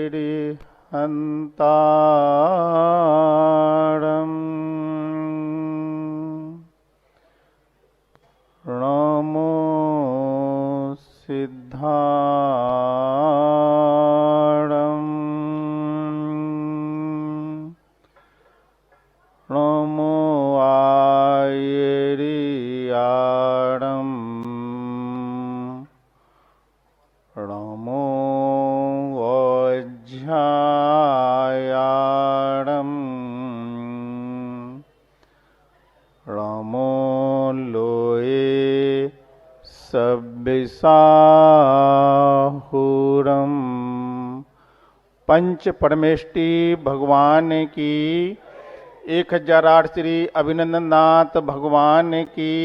नमो सिद्धाणं नमो आयर्याणं नमो वज्झायाणं नमो लोये सब्बिसाहुरम। पंच परमेष्टि भगवान की 1008 श्री अभिनंदननाथ भगवान की,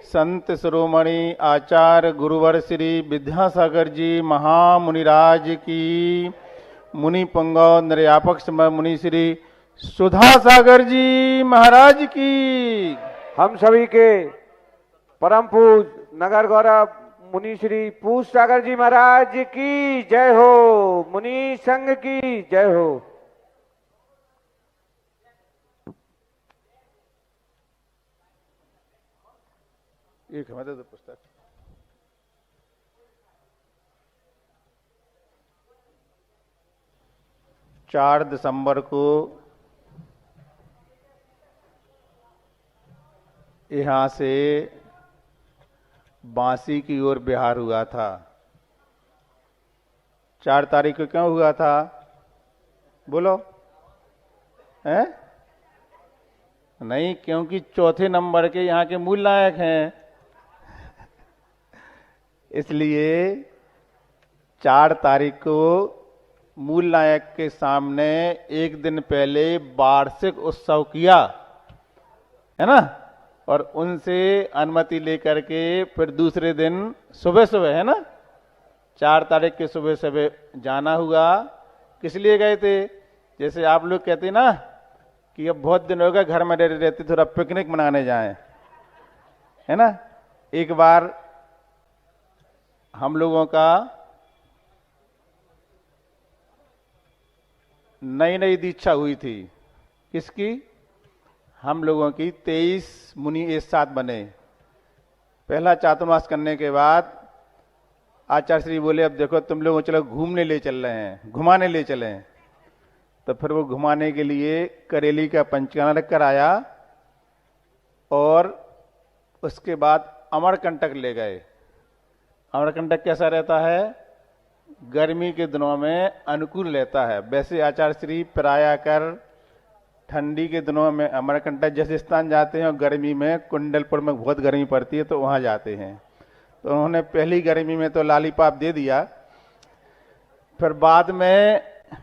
संत शिरोमणि आचार्य गुरुवर श्री विद्यासागर जी महामुनिराज की, मुनि पुंगव निर्यापक समय मुनि श्री सुधा सागर जी महाराज की, हम सभी के परम पूज नगर गौरव मुनि श्री पूज सागर जी महाराज की जय हो। मुनि संघ की जय हो। एक हमारे पुस्तक 4 दिसंबर को यहाँ से बांसी की ओर बिहार हुआ था। 4 तारीख को क्यों हुआ था बोलो? हैं? नहीं, क्योंकि चौथे नंबर के यहाँ के मूल नायक हैं, इसलिए 4 तारीख को मूल नायक के सामने एक दिन पहले वार्षिक उत्सव किया है ना, और उनसे अनुमति लेकर के फिर दूसरे दिन सुबह सुबह, है ना, 4 तारीख के सुबह सुबह जाना हुआ। किस लिए गए थे? जैसे आप लोग कहते ना कि अब बहुत दिन हो गए घर में रहते, थोड़ा पिकनिक मनाने जाएं, है ना। एक बार हम लोगों का नई नई दीक्षा हुई थी। किसकी? हम लोगों की 23 मुनि एक साथ बने। पहला चातुर्मास करने के बाद आचार्य श्री बोले अब देखो तुम लोग चलो घूमने ले चल रहे हैं, घुमाने ले चले। तो फिर वो घुमाने के लिए करेली का पंचकाना रख कर आया और उसके बाद अमरकंटक ले गए। अमरकंटक कैसा रहता है? गर्मी के दिनों में अनुकूल रहता है। वैसे आचार्य श्री प्राय कर ठंडी के दिनों में अमरकंटक जैसे स्थान जाते हैं और गर्मी में कुंडलपुर में बहुत गर्मी पड़ती है तो वहां जाते हैं। तो उन्होंने पहली गर्मी में तो लॉलीपॉप दे दिया, फिर बाद में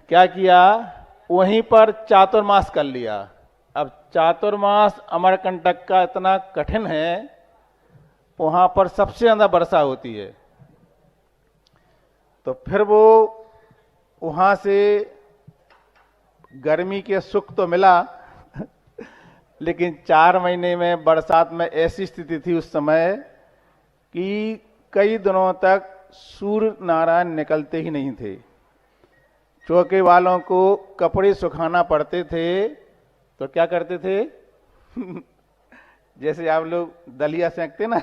क्या किया, वहीं पर चातुर्मास कर लिया। अब चातुर्मास अमरकंटक का इतना कठिन है, वहां पर सबसे ज्यादा वर्षा होती है। तो फिर वो वहां से गर्मी के सुख तो मिला लेकिन 4 महीने में बरसात में ऐसी स्थिति थी उस समय कि कई दिनों तक सूर्य नारायण निकलते ही नहीं थे। चौके वालों को कपड़े सुखाना पड़ते थे तो क्या करते थे जैसे आप लोग दलिया सेंकते ना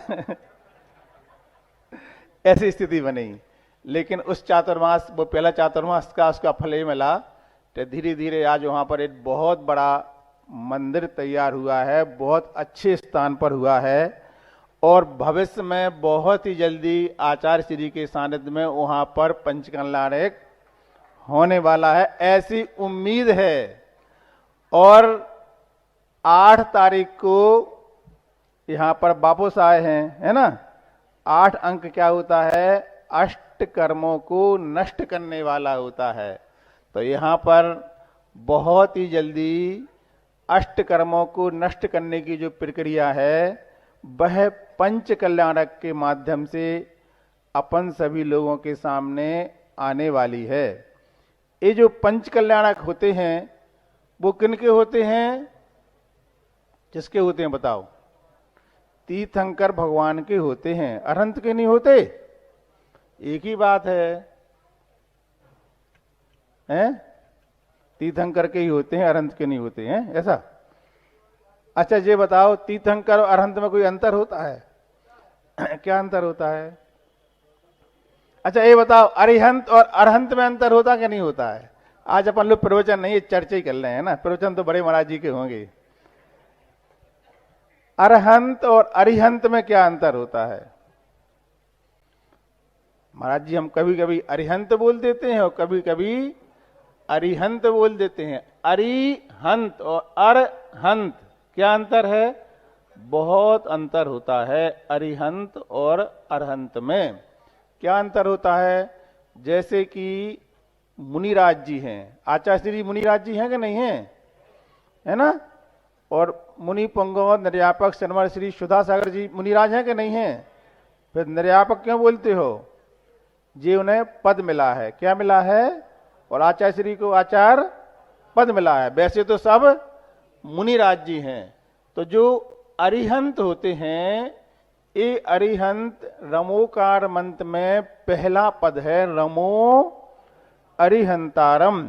ऐसी स्थिति बनी। लेकिन उस चातुर्मास, वो पहला चातुर्मास का उसका फल ही मिला। तो धीरे धीरे आज वहां पर एक बहुत बड़ा मंदिर तैयार हुआ है, बहुत अच्छे स्थान पर हुआ है और भविष्य में बहुत ही जल्दी आचार्य श्री के सानिध्य में वहां पर पंचकल्याणक होने वाला है, ऐसी उम्मीद है। और 8 तारीख को यहां पर वापस आए हैं, है ना। 8 अंक क्या होता है? अष्ट कर्मों को नष्ट करने वाला होता है। तो यहां पर बहुत ही जल्दी अष्ट कर्मों को नष्ट करने की जो प्रक्रिया है वह पंच कल्याणक के माध्यम से अपन सभी लोगों के सामने आने वाली है। ये जो पंच कल्याणक होते हैं वो किनके होते हैं? किसके होते हैं बताओ? तीर्थंकर भगवान के होते हैं, अनंत के नहीं होते। एक ही बात है। हैं? तीर्थंकर के ही होते हैं, अरहंत के नहीं होते हैं, ऐसा? अच्छा ये बताओ, तीर्थंकर और अरहंत में कोई अंतर होता है? क्या अंतर होता है? अच्छा ये बताओ, अरिहंत और अरहंत में अंतर होता कि नहीं होता है? आज अपन लोग प्रवचन नहीं, चर्चा ही कर रहे हैं ना, प्रवचन तो बड़े महाराज जी के होंगे। अरहंत और अरिहंत में क्या अंतर होता है? महाराज जी हम कभी कभी अरिहंत बोल देते हैं और कभी कभी अरिहंत बोल देते हैं। अरिहंत और अरहंत क्या अंतर है? बहुत अंतर होता है अरिहंत और अरहंत में। क्या अंतर होता है? जैसे कि मुनिराज जी हैं, आचार्य श्री मुनिराज जी हैं कि नहीं हैं? है ना? और मुनि पुंगव निर्यापक शर्मर श्री सुधा सागर जी मुनिराज हैं कि नहीं हैं? फिर निर्यापक क्यों बोलते हो? जी उन्हें पद मिला है। क्या मिला है? और आचार्य श्री को आचार्य पद मिला है। वैसे तो सब मुनिराज जी हैं। तो जो अरिहंत होते हैं, ये अरिहंत रमोकार मंत्र में पहला पद है, रमो अरिहंतारम।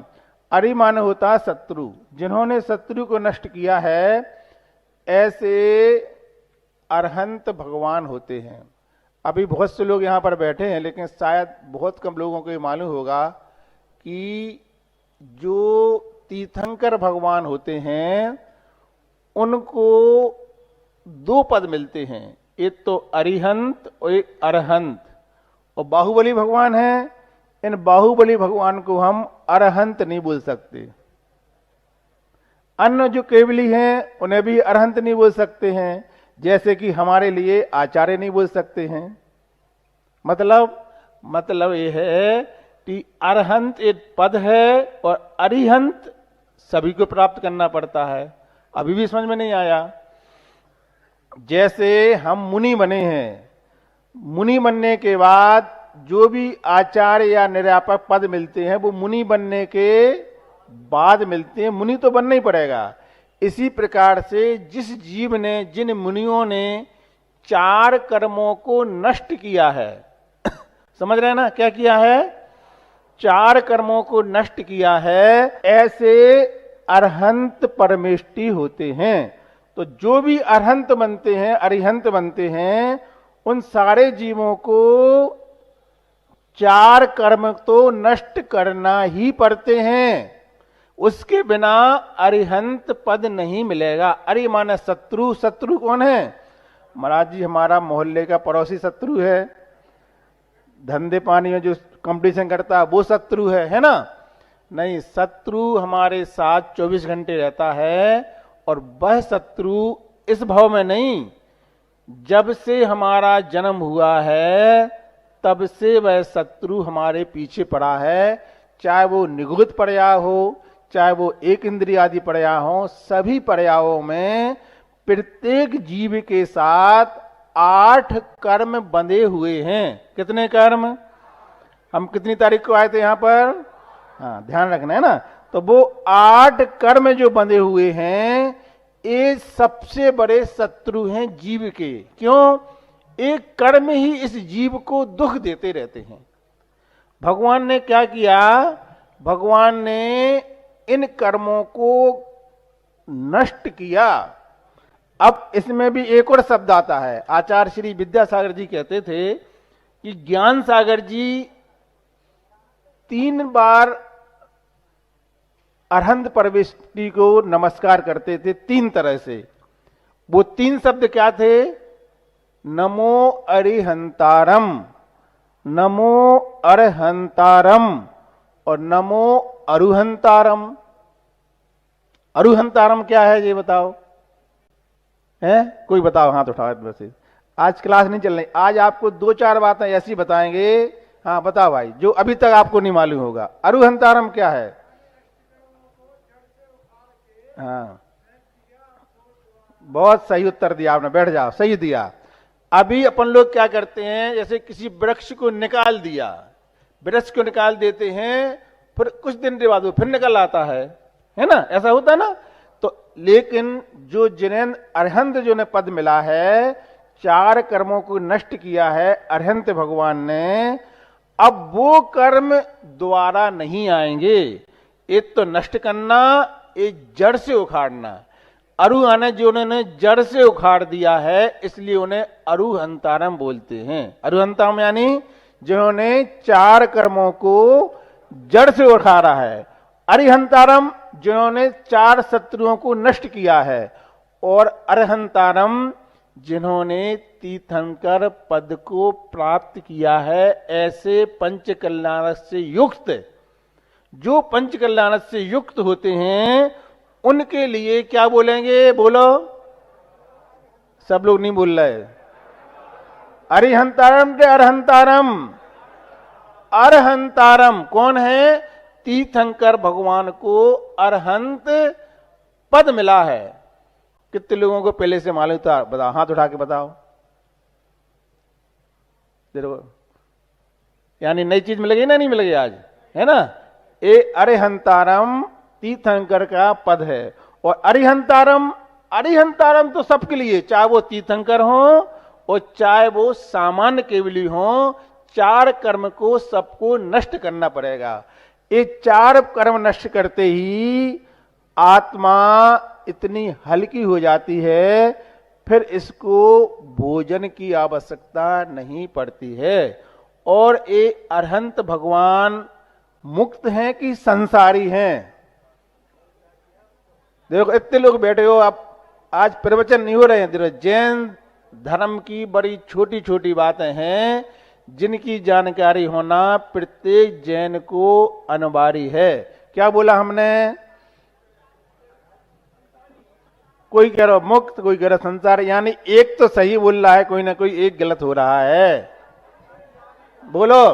अरि माने होता शत्रु, जिन्होंने शत्रु को नष्ट किया है, ऐसे अरहंत भगवान होते हैं। अभी बहुत से लोग यहाँ पर बैठे हैं, लेकिन शायद बहुत कम लोगों को ये मालूम होगा कि जो तीर्थंकर भगवान होते हैं उनको दो पद मिलते हैं, एक तो अरिहंत और एक अरहंत। और बाहुबली भगवान हैं, इन बाहुबली भगवान को हम अरहंत नहीं बोल सकते। अन्य जो केवली हैं उन्हें भी अरहंत नहीं बोल सकते हैं, जैसे कि हमारे लिए आचार्य नहीं बोल सकते हैं। मतलब ये है कि अरहंत एक पद है और अरिहंत सभी को प्राप्त करना पड़ता है। अभी भी समझ में नहीं आया? जैसे हम मुनि बने हैं, मुनि बनने के बाद जो भी आचार्य या निर्यापक पद मिलते हैं वो मुनि बनने के बाद मिलते हैं, मुनि तो बनना ही पड़ेगा। इसी प्रकार से जिस जीव ने, जिन मुनियों ने 4 कर्मों को नष्ट किया है समझ रहे हैं ना? क्या किया है? 4 कर्मों को नष्ट किया है, ऐसे अरहंत परमेष्टि होते हैं। तो जो भी अरहंत बनते हैं, अरिहंत बनते हैं, उन सारे जीवों को 4 कर्म तो नष्ट करना ही पड़ते हैं, उसके बिना अरिहंत पद नहीं मिलेगा। अरि माने शत्रु। शत्रु कौन है? महाराज जी हमारा मोहल्ले का पड़ोसी शत्रु है, धंधे पानी में जो कंपटीशन करता है वो शत्रु है ना? नहीं, शत्रु हमारे साथ 24 घंटे रहता है। और वह शत्रु इस भाव में नहीं, जब से हमारा जन्म हुआ है तब से वह शत्रु हमारे पीछे पड़ा है। चाहे वो निगुत पर्याय हो, चाहे वो एक इंद्रिय आदि पर्याय हो, सभी पर्यायों में प्रत्येक जीव के साथ 8 कर्म बंधे हुए हैं। कितने कर्म? हम कितनी तारीख को आए थे यहाँ पर? हाँ, ध्यान रखना है ना। तो वो 8 कर्म जो बंधे हुए हैं, ये सबसे बड़े शत्रु हैं जीव के। क्यों? एक कर्म ही इस जीव को दुख देते रहते हैं। भगवान ने क्या किया? भगवान ने इन कर्मों को नष्ट किया। अब इसमें भी एक और शब्द आता है। आचार्य श्री विद्यासागर जी कहते थे कि ज्ञान सागर जी 3 बार अरहंत परमेष्टि को नमस्कार करते थे 3 तरह से। वो 3 शब्द क्या थे? नमो अरिहंतारम, नमो अरहंतारम और नमो अरुहंतारम। अरुहंतारम क्या है ये बताओ? है कोई? बताओ, हाथ उठाओ। वैसे आज क्लास नहीं चल रही, आज आपको 2-4 बातें ऐसी बताएंगे। हाँ बताओ भाई, जो अभी तक आपको नहीं मालूम होगा। अरुहंतारम क्या है? हाँ, बहुत सही उत्तर दिया आपने, बैठ जाओ, सही दिया। अभी अपन लोग क्या करते हैं, जैसे किसी वृक्ष को निकाल दिया, वृक्ष को निकाल देते हैं, फिर कुछ दिन के बाद वो फिर निकल आता है ना? ऐसा होता है ना? तो लेकिन जो जिन्हें अरहंत जो ने पद मिला है, 4 कर्मों को नष्ट किया है अरहंत भगवान ने, अब वो कर्म दोबारा नहीं आएंगे। एक तो नष्ट करना, एक जड़ से उखाड़ना। अरुआने जो उन्होंने जड़ से उखाड़ दिया है, इसलिए उन्हें अरुहंतारम बोलते हैं। अरुहंतारम यानी जिन्होंने 4 कर्मों को जड़ से उखाड़ा है। अरिहंतारम जिन्होंने 4 शत्रुओं को नष्ट किया है। और अरहंतारम जिन्होंने तीर्थंकर पद को प्राप्त किया है। ऐसे पंच कल्याण से युक्त, जो पंच कल्याण से युक्त होते हैं, उनके लिए क्या बोलेंगे? बोलो, सब लोग नहीं बोल रहे। अरिहंतारम के अरहंतारम। अरहंतारम कौन है? तीर्थंकर भगवान को अरहंत पद मिला है। कितने लोगों को पहले से मालूम था? बताओ, हाथ उठा के बताओ। यानी नई चीज मिलेगी ना, नहीं मिलेगी आज, है ना? ए अरिहंतारम तीर्थंकर का पद है। और अरिहंतारम, अरिहंतारम तो सबके लिए, चाहे वो तीर्थंकर हो और चाहे वो सामान्य केवली हो, 4 कर्म को सबको नष्ट करना पड़ेगा। ये 4 कर्म नष्ट करते ही आत्मा इतनी हल्की हो जाती है, फिर इसको भोजन की आवश्यकता नहीं पड़ती है। और ये अरहंत भगवान मुक्त हैं कि संसारी हैं? देखो इतने लोग बैठे हो, आप आज प्रवचन नहीं हो रहे हैं। देखो जैन धर्म की बड़ी छोटी छोटी बातें हैं, जिनकी जानकारी होना प्रत्येक जैन को अनिवार्य है। क्या बोला हमने? कोई कह रहा मुक्त, कोई कह रहा संसार, यानी एक तो सही बोल रहा है, कोई ना कोई एक गलत हो रहा है। बोलो।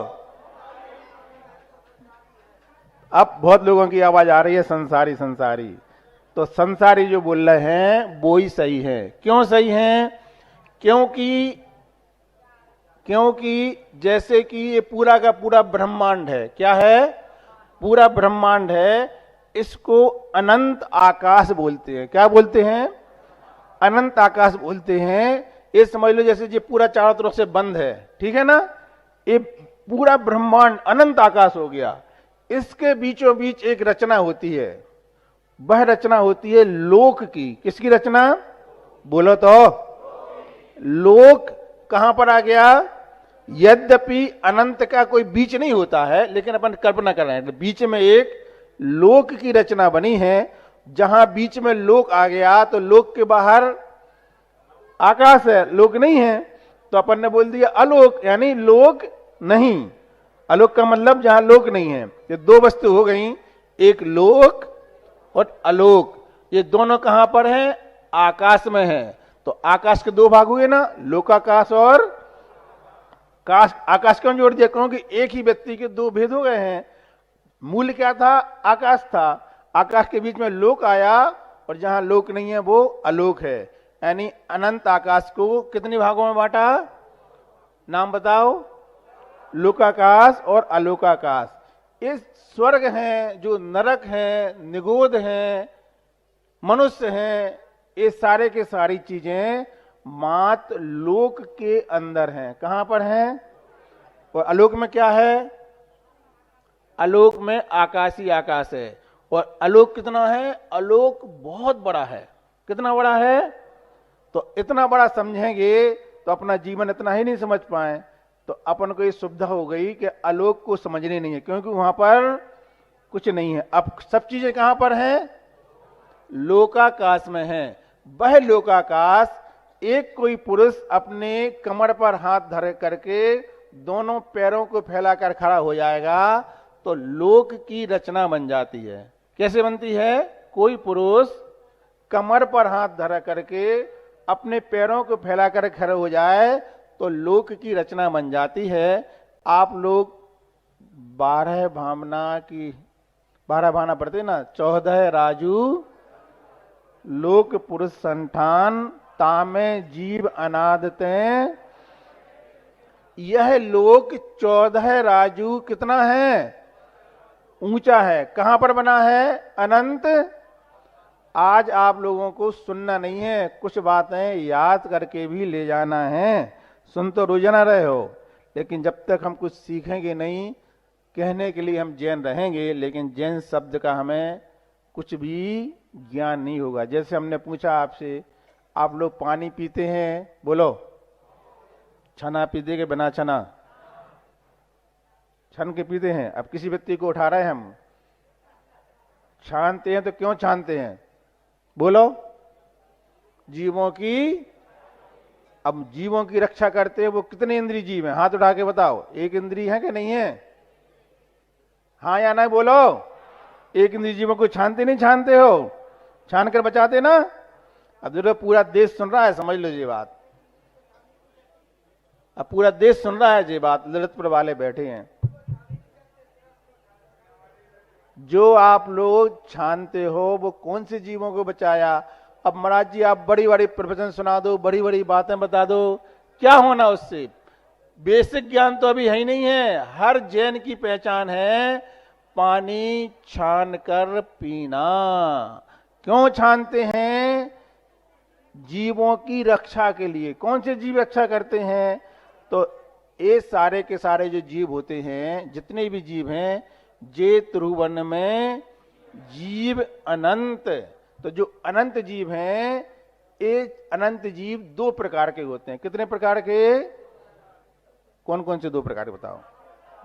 अब बहुत लोगों की आवाज आ रही है संसारी संसारी। तो संसारी जो बोल रहे हैं वो ही सही है। क्यों सही है? क्योंकि जैसे कि ये पूरा का पूरा ब्रह्मांड है। क्या है? पूरा ब्रह्मांड है। इसको अनंत आकाश बोलते हैं। क्या बोलते हैं? अनंत आकाश बोलते हैं। ये समझ लो जैसे ये पूरा चारों तरफ से बंद है, ठीक है ना? ये पूरा ब्रह्मांड अनंत आकाश हो गया। इसके बीचों बीच एक रचना होती है। वह रचना होती है लोक की। किसकी रचना? बोलो तो। लोक कहां पर आ गया? यद्यपि अनंत का कोई बीच नहीं होता है, लेकिन अपन कल्पना कर रहे हैं बीच में एक लोक की रचना बनी है। जहां बीच में लोक आ गया तो लोक के बाहर आकाश है, लोक नहीं है, तो अपन ने बोल दिया अलोक, यानी लोक नहीं। अलोक का मतलब जहां लोक नहीं है। ये 2 वस्तु हो गई, एक लोक और अलोक। ये दोनों कहां पर है? आकाश में है। तो आकाश के 2 भाग हुए ना, लोकाकाश और काश। आकाश क्यों जोड़ दिया? क्योंकि एक ही व्यक्ति के 2 भेद हो गए हैं। मूल क्या था? आकाश था। आकाश के बीच में लोक आया और जहां लोक नहीं है वो अलोक है। यानी अनंत आकाश को कितने भागों में बांटा? नाम बताओ। लोकाकाश और अलोकाकाश। ये स्वर्ग हैं, जो नरक हैं, निगोद हैं, मनुष्य हैं, ये सारे के सारी चीजें मात्र लोक के अंदर हैं। कहां पर हैं? और आलोक में क्या है? आलोक में आकाशी आकाश है। और आलोक कितना है? आलोक बहुत बड़ा है। कितना बड़ा है? तो इतना बड़ा समझेंगे तो अपना जीवन इतना ही नहीं समझ पाए। तो अपन को ये सुविधा हो गई कि आलोक को समझने नहीं है, क्योंकि वहां पर कुछ नहीं है। अब सब चीजें कहां पर हैं? लोकाकाश में है। वह लोकाकाश, एक कोई पुरुष अपने कमर पर हाथ धर करके दोनों पैरों को फैलाकर खड़ा हो जाएगा तो लोक की रचना बन जाती है। कैसे बनती है? कोई पुरुष कमर पर हाथ धरा करके अपने पैरों को फैलाकर खड़े हो जाए तो लोक की रचना बन जाती है। आप लोग 12 भावना पढ़ते ना, 14 राजू लोक पुरुष संठान तामे जीव अनादते। यह लोक 14 राजू कितना है? ऊंचा है। कहां पर बना है? अनंत। आज आप लोगों को सुनना नहीं है, कुछ बातें याद करके भी ले जाना है। सुन तो रोजाना रहे हो, लेकिन जब तक हम कुछ सीखेंगे नहीं कहने के लिए हम जैन रहेंगे, लेकिन जैन शब्द का हमें कुछ भी ज्ञान नहीं होगा। जैसे हमने पूछा आपसे, आप लोग पानी पीते हैं, बोलो छना पीते के बिना छना? छन के पीते हैं। अब किसी व्यक्ति को उठा रहे हैं हम, छानते हैं तो क्यों छानते हैं? बोलो, जीवों की। अब जीवों की रक्षा करते हैं वो कितने इंद्रिय जीव हैं? हाथ उठा के बताओ, एक इंद्रिय है कि नहीं है? हाँ या नहीं बोलो। एक इंद्रिय जीवों को छानते नहीं छानते हो? छान कर बचाते ना। अब जो पूरा देश सुन रहा है, समझ लो ये बात। अब पूरा देश सुन रहा है ये बात, ललितपुर वाले बैठे हैं। जो आप लोग छानते हो वो कौन से जीवों को बचाया? अब महाराज जी आप बड़ी बड़ी प्रवचन सुना दो, बड़ी बड़ी बातें बता दो, क्या होना उससे? बेसिक ज्ञान तो अभी है ही नहीं है। हर जैन की पहचान है पानी छान कर पीना। क्यों छानते हैं? जीवों की रक्षा के लिए। कौन से जीव रक्षा करते हैं? तो ये सारे के सारे जो जीव होते हैं, जितने भी जीव हैं, जे त्रिभुवन में जीव अनंत। तो जो अनंत जीव हैं, ये अनंत जीव दो प्रकार के होते हैं। कितने प्रकार के? कौन कौन से दो प्रकार के बताओ?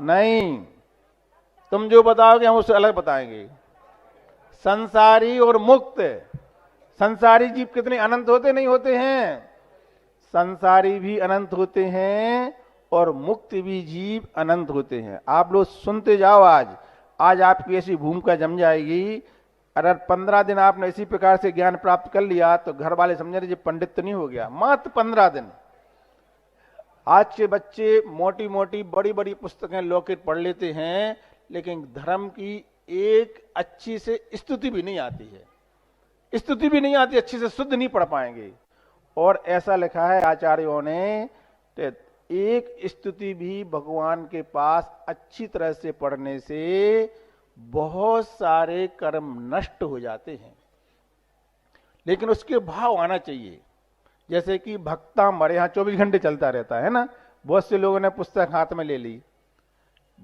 नहीं, तुम जो बताओगे हम उससे अलग बताएंगे। संसारी और मुक्त। संसारी जीव कितने अनंत होते नहीं होते हैं? संसारी भी अनंत होते हैं और मुक्त भी जीव अनंत होते हैं। आप लोग सुनते जाओ। आज आपकी ऐसी भूमिका जम जाएगी। अगर 15 दिन आपने इसी प्रकार से ज्ञान प्राप्त कर लिया तो घर वाले समझ रहे पंडित तो नहीं हो गया। मात्र 15 दिन। आज के बच्चे मोटी मोटी बड़ी बड़ी पुस्तकें लौकिक पढ़ लेते हैं, लेकिन धर्म की एक अच्छी से स्तुति भी नहीं आती है। स्तुति भी नहीं आती, अच्छी से शुद्ध नहीं पढ़ पाएंगे। और ऐसा लिखा है आचार्यों ने, एक स्तुति भी भगवान के पास अच्छी तरह से पढ़ने से बहुत सारे कर्म नष्ट हो जाते हैं। लेकिन उसके भाव आना चाहिए। जैसे कि भक्ता हमारे यहाँ 24 घंटे चलता रहता है ना। बहुत से लोगों ने पुस्तक हाथ में ले ली,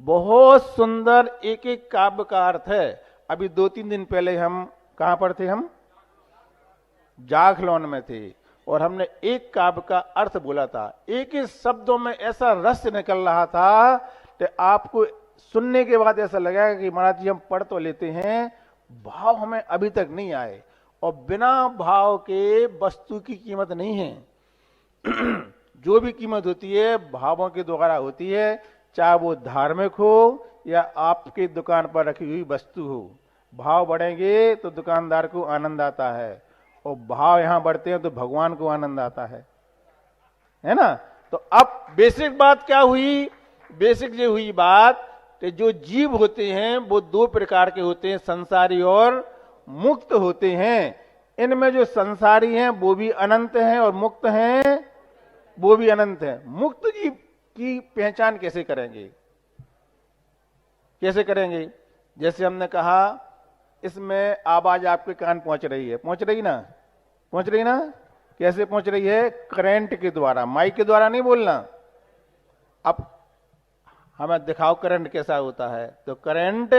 बहुत सुंदर एक एक काव्य का अर्थ है। अभी 2-3 दिन पहले हम कहां पर थे? हम जाखलौन में थे और हमने एक काव्य का अर्थ बोला था। एक एक शब्दों में ऐसा रस निकल रहा था कि आपको सुनने के बाद ऐसा लगेगा कि महाराज जी हम पढ़ तो लेते हैं, भाव हमें अभी तक नहीं आए। और बिना भाव के वस्तु की कीमत नहीं है। जो भी कीमत होती है भावों के द्वारा होती है, चाहे वो धार्मिक हो या आपके दुकान पर रखी हुई वस्तु हो। भाव बढ़ेंगे तो दुकानदार को आनंद आता है, और भाव यहां बढ़ते हैं तो भगवान को आनंद आता है ना। तो अब बेसिक बात क्या हुई? बेसिक ये हुई बात कि जो जीव होते हैं वो दो प्रकार के होते हैं, संसारी और मुक्त होते हैं। इनमें जो संसारी हैं वो भी अनंत हैं और मुक्त हैं वो भी अनंत हैं। मुक्त जीव की पहचान कैसे करेंगे? कैसे करेंगे? जैसे हमने कहा, इसमें आवाज आपके कान पहुंच रही है, पहुंच रही ना? पहुंच रही ना? कैसे पहुंच रही है? करंट के द्वारा, माइक के द्वारा नहीं बोलना। अब हमें दिखाओ करंट कैसा होता है। तो करंट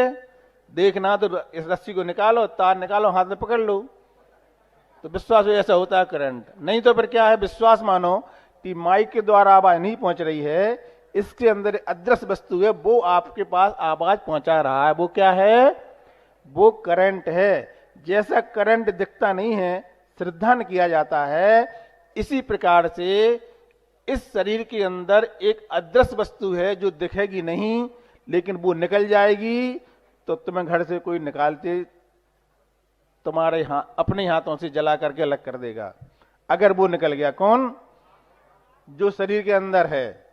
देखना तो इस रस्सी को निकालो, तार निकालो, हाथ में पकड़ लो, तो विश्वास हो ऐसा होता है करंट। नहीं तो फिर क्या है? विश्वास मानो कि माइक के द्वारा आवाज नहीं पहुंच रही है, इसके अंदर अदृश्य वस्तु है, वो आपके पास आवाज पहुंचा रहा है। वो क्या है? वो करंट है। जैसा करंट दिखता नहीं है, श्रद्धा न किया जाता है, इसी प्रकार से इस शरीर के अंदर एक अदृश्य वस्तु है जो दिखेगी नहीं, लेकिन वो निकल जाएगी तो तुम्हें घर से कोई निकालते तुम्हारे अपने हाथों से जला करके अलग कर देगा। अगर वो निकल गया। कौन? जो शरीर के अंदर है।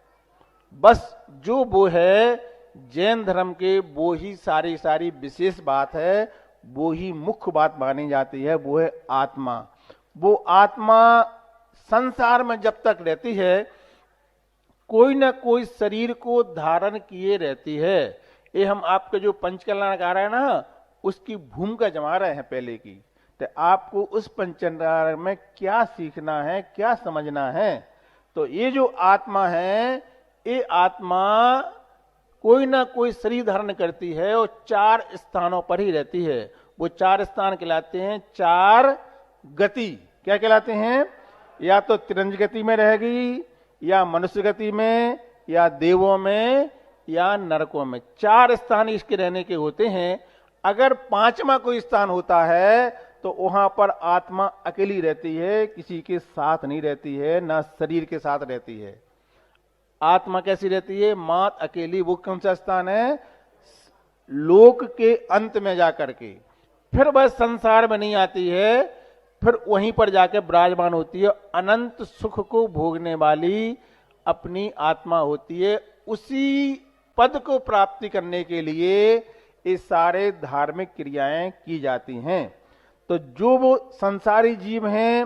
बस जो वो है जैन धर्म के, वो ही सारी विशेष बात है, वो ही मुख्य बात मानी जाती है। वो है आत्मा। वो आत्मा संसार में जब तक रहती है कोई ना कोई शरीर को धारण किए रहती है। ये हम आपके जो पंचकल्याण गा रहे हैं ना, उसकी भूमिका जमा रहे हैं पहले की। तो आपको उस पंचकल्याण में क्या सीखना है, क्या समझना है? तो ये जो आत्मा है, ये आत्मा कोई ना कोई शरीर धारण करती है और 4 स्थानों पर ही रहती है। वो 4 स्थान कहलाते हैं 4 गति। क्या कहलाते हैं? या तो तिरंज गति में रहेगी, या मनुष्य गति में, या देवों में, या नरकों में। 4 स्थान इसके रहने के होते हैं। अगर 5वां कोई स्थान होता है तो वहां पर आत्मा अकेली रहती है, किसी के साथ नहीं रहती है, ना शरीर के साथ रहती है। आत्मा कैसी रहती है? मात अकेली। वो कौन सा स्थान है? लोक के अंत में जाकर के। फिर वह संसार में नहीं आती है, फिर वहीं पर जाकर विराजमान होती है। अनंत सुख को भोगने वाली अपनी आत्मा होती है। उसी पद को प्राप्ति करने के लिए ये सारे धार्मिक क्रियाएं की जाती हैं। तो जो वो संसारी जीव हैं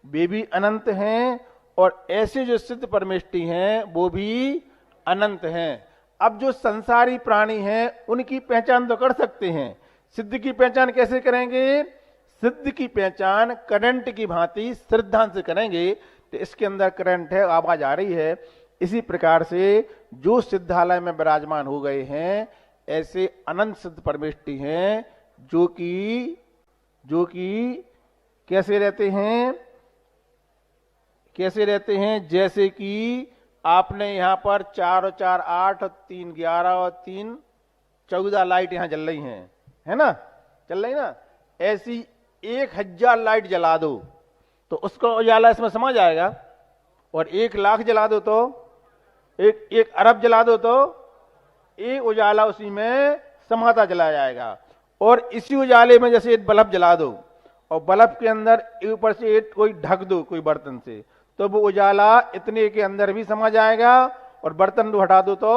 वे भी अनंत हैं, और ऐसे जो सिद्ध परमेष्टि हैं वो भी अनंत हैं। अब जो संसारी प्राणी हैं उनकी पहचान तो कर सकते हैं, सिद्ध की पहचान कैसे करेंगे? सिद्ध की पहचान करंट की भांति श्रद्धा से करेंगे। तो इसके अंदर करंट है, आवाज आ रही है। इसी प्रकार से जो सिद्धालय में विराजमान हो गए हैं ऐसे अनंत सिद्ध परमेष्टि हैं जो कि कैसे रहते हैं? कैसे रहते हैं? जैसे कि आपने यहां पर 4 और 4 8 और 3 11 और 3 14 लाइट यहां जल रही हैं, है ना? चल रही ना? ऐसी 1000 लाइट जला दो तो उसका उजाला इसमें समा जाएगा। और 1 लाख जला दो तो 1 अरब जला दो तो ये उजाला उसी में समाता चला जाएगा। और इसी उजाले में जैसे एक बल्ब जला दो और बल्ब के अंदर ऊपर से एक कोई ढक दो कोई बर्तन से, तो वो उजाला इतने के अंदर भी समा जाएगा, और बर्तन को हटा दो तो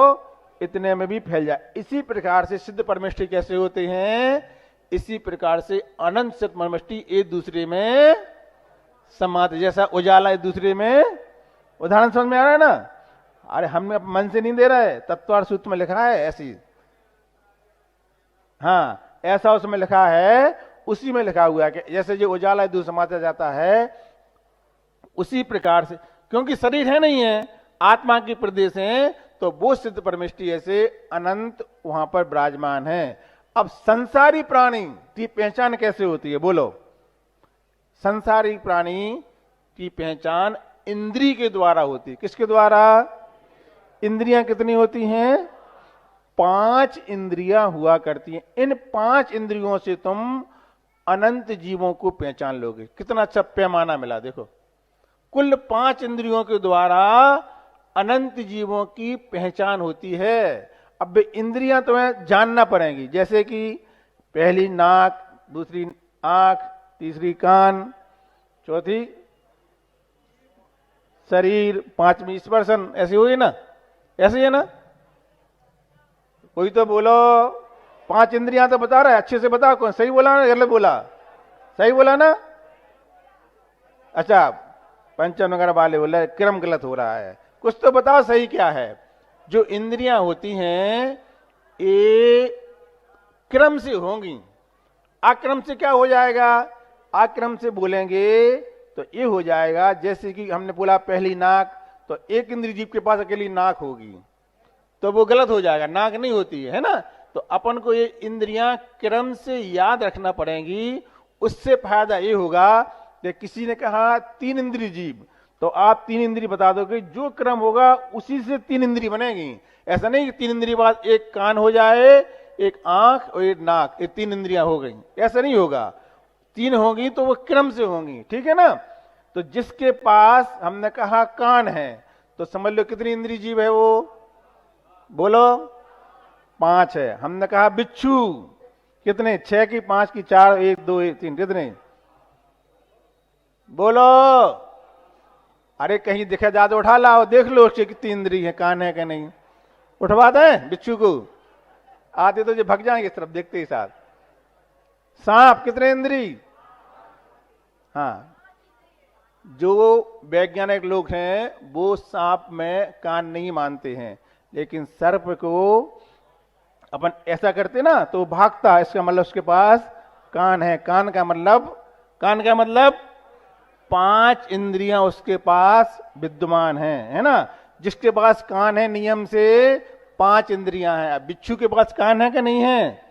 इतने में भी फैल जाए। इसी प्रकार से सिद्ध परमेष्टि कैसे होते हैं? इसी प्रकार से अनंत सिद्ध परमेष्टि एक दूसरे में समाते, जैसा उजाला एक दूसरे में। उदाहरण समझ में आ रहा है ना? अरे हमने मन से नहीं दे रहा है, तत्वार सूत्र में लिखा है ऐसी। हाँ, ऐसा उसमें लिखा है, उसी में लिखा हुआ है कि जैसे जो उजाला एक दूसरे समाता जाता है उसी प्रकार से, क्योंकि शरीर है नहीं है, आत्मा की प्रदेश है, तो वो सिद्ध परमेष्टि ऐसे अनंत वहां पर विराजमान है। अब संसारी प्राणी की पहचान कैसे होती है? बोलो। संसारी प्राणी की पहचान इंद्रिय के द्वारा होती है। किसके द्वारा? इंद्रियां कितनी होती हैं? 5 इंद्रियां हुआ करती हैं। इन 5 इंद्रियों से तुम अनंत जीवों को पहचान लोगे। कितना अच्छा पैमाना मिला देखो। कुल 5 इंद्रियों के द्वारा अनंत जीवों की पहचान होती है। अब इंद्रियां तुम्हें जानना पड़ेंगी, जैसे कि पहली नाक, दूसरी आंख, तीसरी कान, चौथी शरीर, 5वीं स्पर्शन, ऐसी हुई ना? ऐसे है ना? कोई तो बोलो। 5 इंद्रियां तो बता रहा है, अच्छे से बता। कौन सही बोला ना गलत बोला? सही बोला ना? अच्छा, पंचम नगर वाले बोले क्रम गलत हो रहा है। कुछ तो बताओ सही क्या है। जो इंद्रियां होती हैं ये क्रम से होंगी। आक्रम से क्या हो जाएगा? आक्रम से बोलेंगे तो ये हो जाएगा, जैसे कि हमने बोला पहली नाक, तो एक इंद्रिय जीव के पास अकेली नाक होगी, तो वो गलत हो जाएगा, नाक नहीं होती है ना? तो अपन को ये इंद्रियां क्रम से याद रखना पड़ेंगी। उससे फायदा ये होगा कि किसी ने कहा 3 इंद्रिय जीव, तो आप 3 इंद्रिय बता दोगे, जो क्रम होगा उसी से 3 इंद्रिय बनेगी। ऐसा नहीं कि 3 इंद्रिय बाद एक कान हो जाए, एक आंख और एक नाक, ये 3 इंद्रियां हो गई, ऐसा नहीं होगा। 3 होंगी तो वो क्रम से होंगी, ठीक है ना? तो जिसके पास हमने कहा कान है, तो समझ लो कितनी इंद्रिय जीव है वो? बोलो। 5 है। हमने कहा बिच्छू, कितने? 6 की, 5 की, 4, 1 2 3, कितने? बोलो। अरे कहीं दिखा ज्यादा उठा लाओ, देख लो उसके कितनी इंद्रिय है, कान है कि नहीं। उठवा दें बिच्छू को? आते तो जो भग जाएंगे इस तरफ देखते ही साथ। सांप कितने इंद्रिय? हाँ, जो वैज्ञानिक लोग हैं वो सांप में कान नहीं मानते हैं, लेकिन सर्प को अपन ऐसा करते ना तो भागता, इसका मतलब उसके पास कान है। कान का मतलब 5 इंद्रियां उसके पास विद्यमान हैं, है ना? जिसके पास कान है नियम से 5 इंद्रियां हैं। अब बिच्छू के पास कान है कि नहीं है?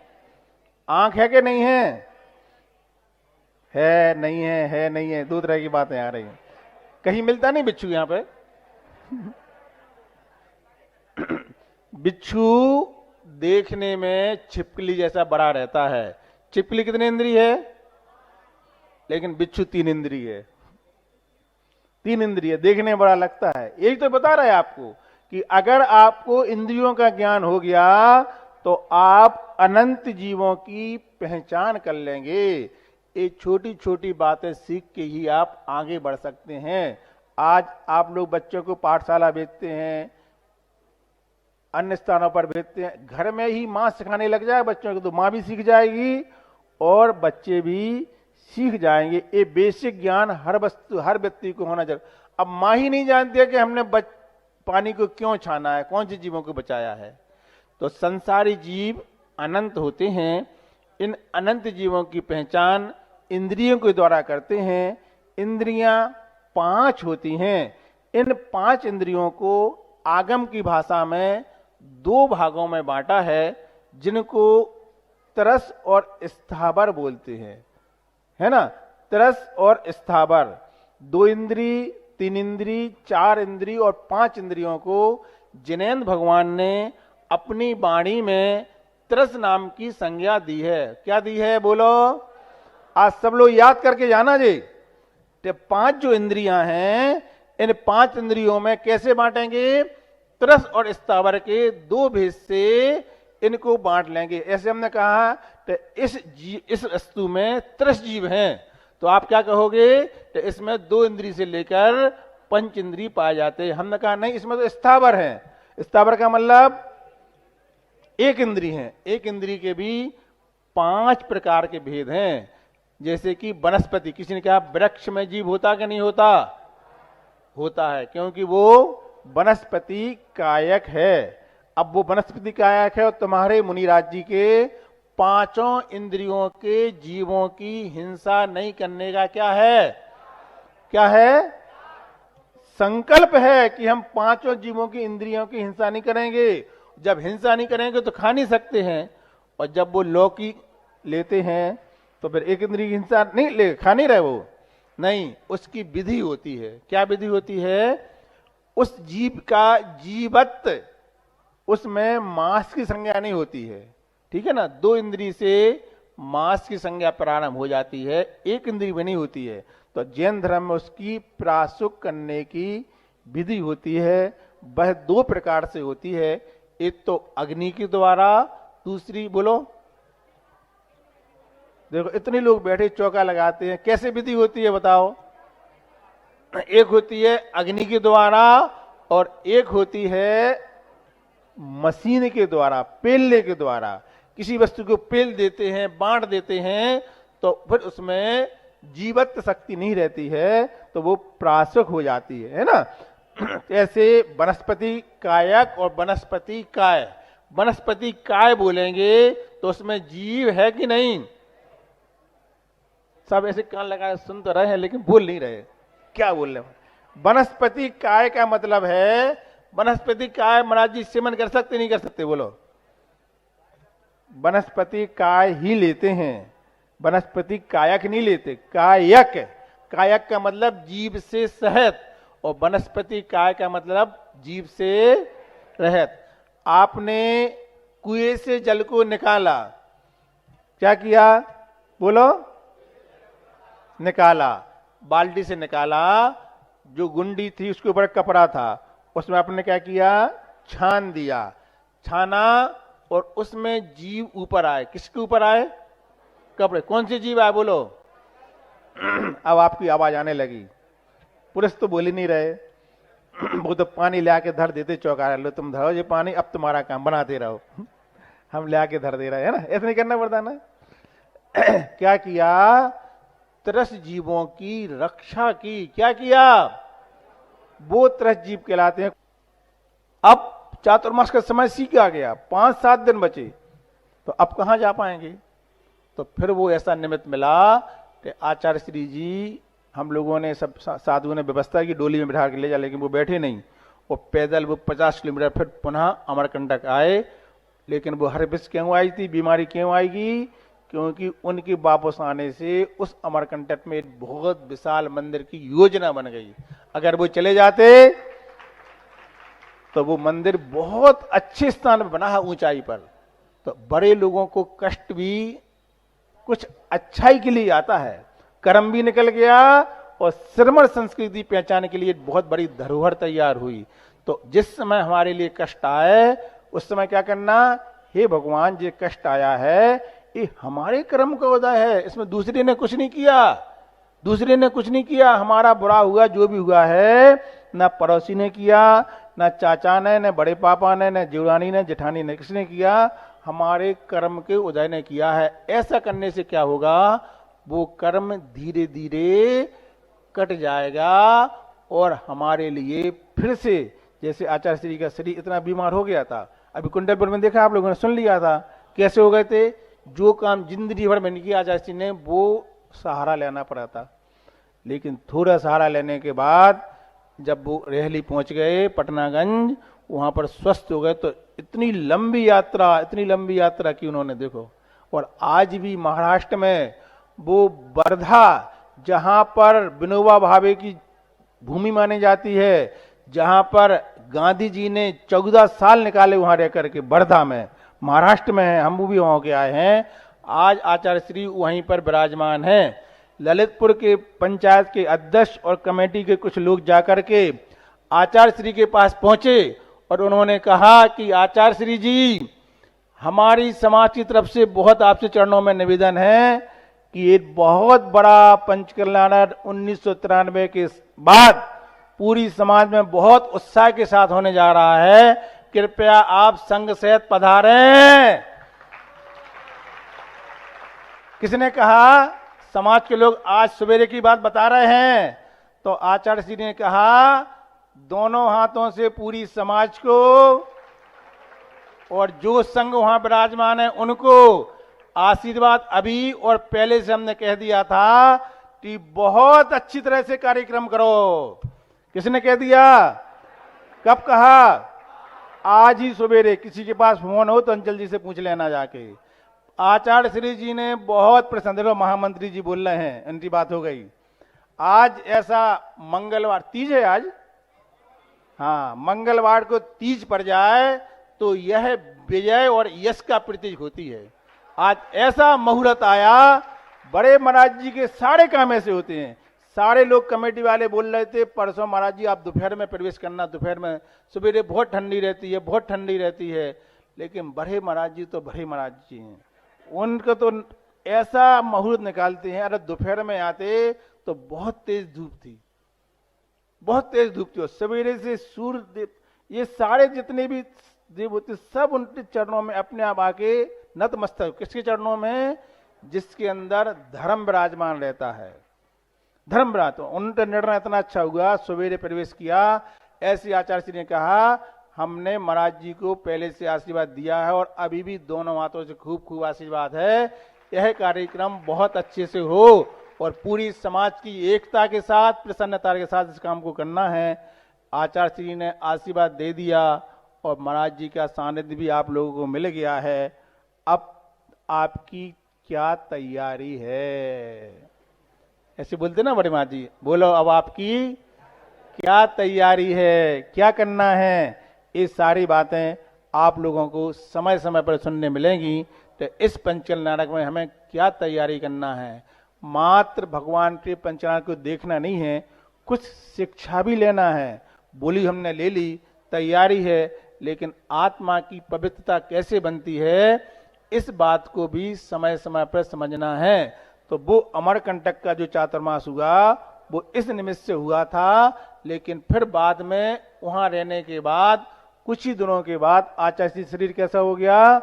आंख है कि नहीं है? नहीं है नहीं है, दो तरह की बातें आ रही हैं। कहीं मिलता नहीं बिच्छू यहां पे। बिच्छू देखने में छिपकली जैसा बड़ा रहता है। छिपकली कितनी इंद्री है? लेकिन बिच्छू 3 इंद्री है। 3 इंद्रिय, देखने में बड़ा लगता है। यही तो बता रहा है आपको कि अगर आपको इंद्रियों का ज्ञान हो गया तो आप अनंत जीवों की पहचान कर लेंगे। ये छोटी छोटी बातें सीख के ही आप आगे बढ़ सकते हैं। आज आप लोग बच्चों को पाठशाला भेजते हैं, अन्य स्थानों पर भेजते हैं, घर में ही मां सिखाने लग जाए बच्चों को तो मां भी सीख जाएगी और बच्चे भी सीख जाएंगे। ये बेसिक ज्ञान हर व्यक्ति को होना चाहिए। अब मां ही नहीं जानती है कि हमने पानी को क्यों छाना है, कौन से जीवों को बचाया है। तो संसारी जीव अनंत होते हैं। इन अनंत जीवों की पहचान इंद्रियों के द्वारा करते हैं। इंद्रियां 5 होती हैं। इन 5 इंद्रियों को आगम की भाषा में 2 भागों में बांटा है, जिनको तरस और स्थावर बोलते हैं, है ना। तरस और स्थावर 2 इंद्री, 3 इंद्री, 4 इंद्री और 5 इंद्रियों को जिनेन्द्र भगवान ने अपनी वाणी में तरस नाम की संज्ञा दी है। क्या दी है बोलो? आज सब लोग याद करके जाना जी। 5 जो इंद्रियां हैं, इन 5 इंद्रियों में कैसे बांटेंगे? तरस और स्थावर के 2 भेद से इनको बांट लेंगे। ऐसे हमने कहा तो इस वस्तु में तरस जीव हैं, तो आप क्या कहोगे? तो इसमें 2 इंद्री से लेकर 5 इंद्री पाए जाते हैं। हमने कहा नहीं, इसमें तो स्थावर है। स्थावर का मतलब 1 इंद्री है। 1 इंद्री के भी 5 प्रकार के भेद हैं। जैसे कि वनस्पति, किसी ने कहा वृक्ष में जीव होता कि नहीं होता? होता है, क्योंकि वो वनस्पति कायक है। अब वो वनस्पति कायक है और तुम्हारे मुनिराज जी के 5 इंद्रियों के जीवों की हिंसा नहीं करने का क्या है? क्या है? संकल्प है कि हम 5 जीवों की इंद्रियों की हिंसा नहीं करेंगे। जब हिंसा नहीं करेंगे तो खा नहीं सकते हैं, और जब वो लौकी लेते हैं तो फिर 1 इंद्रिय की हिंसा नहीं ले, खा नहीं रहे वो नहीं। उसकी विधि होती है। क्या विधि होती है? उस जीव का जीवत्व, उसमें मांस की संज्ञा नहीं होती है, ठीक है ना। 2 इंद्रिय से मांस की संज्ञा प्रारंभ हो जाती है, 1 इंद्रिय बनी होती है। तो जैन धर्म में उसकी प्रासुक करने की विधि होती है। वह 2 प्रकार से होती है। एक तो अग्नि के द्वारा, दूसरी बोलो। देखो इतने लोग बैठे चौका लगाते हैं, कैसे विधि होती है बताओ? एक होती है अग्नि के द्वारा और एक होती है मशीन के द्वारा, पेलने के द्वारा। किसी वस्तु को पेल देते हैं, बांट देते हैं, तो फिर उसमें जीवत्व शक्ति नहीं रहती है, तो वो प्रासुक हो जाती है ना। ऐसे वनस्पति कायक और वनस्पति काय। वनस्पति काय बोलेंगे तो उसमें जीव है कि नहीं? सब ऐसे कान लगा सुन तो रहे हैं लेकिन बोल नहीं रहे, क्या बोल रहे हैं? वनस्पति काय का मतलब है, वनस्पति काय महाराज जी सेवन कर सकते नहीं कर सकते बोलो? वनस्पति काय ही लेते हैं, वनस्पति कायक नहीं लेते। कायक, कायक का मतलब जीव से सहित, और वनस्पति काय का मतलब जीव से रहित। आपने कुएं से जल को निकाला, क्या किया बोलो? निकाला, बाल्टी से निकाला, जो गुंडी थी उसके ऊपर कपड़ा था, उसमें आपने क्या किया? छान दिया। छाना और उसमें जीव ऊपर आए। किसके ऊपर आए? कपड़े। कौन से जीव आए बोलो? अब आपकी आवाज आने लगी। पुरुष तो बोल ही नहीं रहे, वो तो पानी ले आके धर देते चौका, लो तुम धरो ये पानी, अब तुम्हारा काम बनाते रहो, हम ले आके धर दे रहे हैं ना। ऐसा नहीं करना पड़ता ना। क्या किया? तरस जीवों की रक्षा की। क्या किया? वो तरस जीव कहलाते हैं। अब चातुर्मास का समय सीख आ गया, 5-7 दिन बचे, तो अब कहां जा पाएंगे? तो फिर वो ऐसा निमित्त मिला कि आचार्य श्री जी, हम लोगों ने सब साधुओं ने व्यवस्था की डोली में बिठा के ले जा, लेकिन वो बैठे नहीं, वो पैदल वो 50 किलोमीटर फिर पुनः अमरकंटक आए। लेकिन वो हर्बिस क्यों आई थी, बीमारी क्यों आएगी? क्योंकि उनके वापस आने से उस अमरकंटक में एक बहुत विशाल मंदिर की योजना बन गई। अगर वो चले जाते तो वो मंदिर बहुत अच्छे स्थान पर बना है, ऊंचाई पर। तो बड़े लोगों को कष्ट भी कुछ अच्छाई के लिए आता है, कर्म भी निकल गया और श्रमण संस्कृति पहचान के लिए बहुत बड़ी धरोहर तैयार हुई। तो जिस समय हमारे लिए कष्ट आए उस समय क्या करना? हे भगवान, जो कष्ट आया है ये हमारे कर्म का उदय है, इसमें दूसरे ने कुछ नहीं किया, दूसरे ने कुछ नहीं किया। हमारा बुरा हुआ जो भी हुआ है, ना पड़ोसी ने किया, ना चाचा ने, न बड़े पापा ने, न जीवरानी ने, जेठानी ने, किसने किया? हमारे कर्म के उदय ने किया है। ऐसा करने से क्या होगा? वो कर्म धीरे धीरे कट जाएगा और हमारे लिए फिर से, जैसे आचार्य श्री का शरीर इतना बीमार हो गया था, अभी कुंडलपुर में देखा, आप लोगों ने सुन लिया था कैसे हो गए थे। जो काम जिंदगी भर में नहीं किया आचार्य श्री ने, वो सहारा लेना पड़ा था। लेकिन थोड़ा सहारा लेने के बाद जब वो रेहली पहुंच गए पटनागंज, वहां पर स्वस्थ हो गए। तो इतनी लंबी यात्रा की उन्होंने, देखो। और आज भी महाराष्ट्र में वो वर्धा, जहां पर विनोबा भावे की भूमि मानी जाती है, जहां पर गांधी जी ने 14 साल निकाले वहां रह करके, वर्धा में, महाराष्ट्र में है, हम भी वहां के आए हैं। आज आचार्य श्री वहीं पर विराजमान हैं। ललितपुर के पंचायत के अध्यक्ष और कमेटी के कुछ लोग जाकर के आचार्य श्री के पास पहुंचे और उन्होंने कहा कि आचार्य श्री जी, हमारी समाज की तरफ से बहुत आपसे चरणों में निवेदन है कि एक बहुत बड़ा पंचकल्याण 1993 के बाद पूरी समाज में बहुत उत्साह के साथ होने जा रहा है, कृपया आप संघ सहित पधारें। किसने कहा? समाज के लोग आज सवेरे की बात बता रहे हैं। तो आचार्य श्री ने कहा, दोनों हाथों से पूरी समाज को और जो संघ वहां विराजमान है उनको आशीर्वाद अभी और पहले से हमने कह दिया था कि बहुत अच्छी तरह से कार्यक्रम करो। किसने कह दिया? कब कहा? आज ही सवेरे। किसी के पास फोन हो तो अंचल जी से पूछ लेना जाके। आचार्य श्री जी ने बहुत प्रसन्न, देखो महामंत्री जी बोल रहे हैं, उनकी बात हो गई। आज ऐसा मंगलवार, तीज है आज, हाँ, मंगलवार को तीज पड़ जाए तो यह विजय और यश का प्रतीक होती है। आज ऐसा मुहूर्त आया, बड़े महाराज जी के सारे काम ऐसे होते हैं। सारे लोग कमेटी वाले बोल रहे थे परसों, महाराज जी आप दोपहर में प्रवेश करना, दोपहर में, सवेरे बहुत ठंडी रहती है, बहुत ठंडी रहती है। लेकिन बड़े महाराज जी तो बड़े महाराज जी हैं, उनको तो ऐसा मुहूर्त निकालते हैं। अरे दोपहर में आते तो बहुत तेज धूप थी, बहुत तेज धूप थी, और सवेरे से सूर्य देव, ये सारे जितने भी देव होते सब उनके चरणों में अपने आप आके नतमस्तक। किसके चरणों में? जिसके अंदर धर्म विराजमान रहता है, धर्म विराज। तो उनका निर्णय इतना अच्छा हुआ, सवेरे प्रवेश किया। ऐसे आचार्य श्री ने कहा, हमने महाराज जी को पहले से आशीर्वाद दिया है और अभी भी दोनों हाथों से खूब खूब आशीर्वाद है। यह कार्यक्रम बहुत अच्छे से हो और पूरी समाज की एकता के साथ, प्रसन्नता के साथ इस काम को करना है। आचार्य श्री ने आशीर्वाद दे दिया और महाराज जी का सानिध्य भी आप लोगों को मिल गया है। अब आपकी क्या तैयारी है? ऐसे बोलते ना बड़े महाराज जी, बोलो अब आपकी क्या तैयारी है, क्या करना है? ये सारी बातें आप लोगों को समय समय पर सुनने मिलेंगी। तो इस पंचकल्याणक में हमें क्या तैयारी करना है? मात्र भगवान के पंचकल्याण को देखना नहीं है, कुछ शिक्षा भी लेना है। बोली हमने ले ली, तैयारी है, लेकिन आत्मा की पवित्रता कैसे बनती है, इस बात को भी समय समय पर समझना है। तो वो अमरकंटक का जो चातुर्मास हुआ वो इस निमित्त से हुआ था, लेकिन फिर बाद में वहां रहने के बाद कुछ ही दिनों के बाद आचार्य श्री शरीर कैसा हो गया?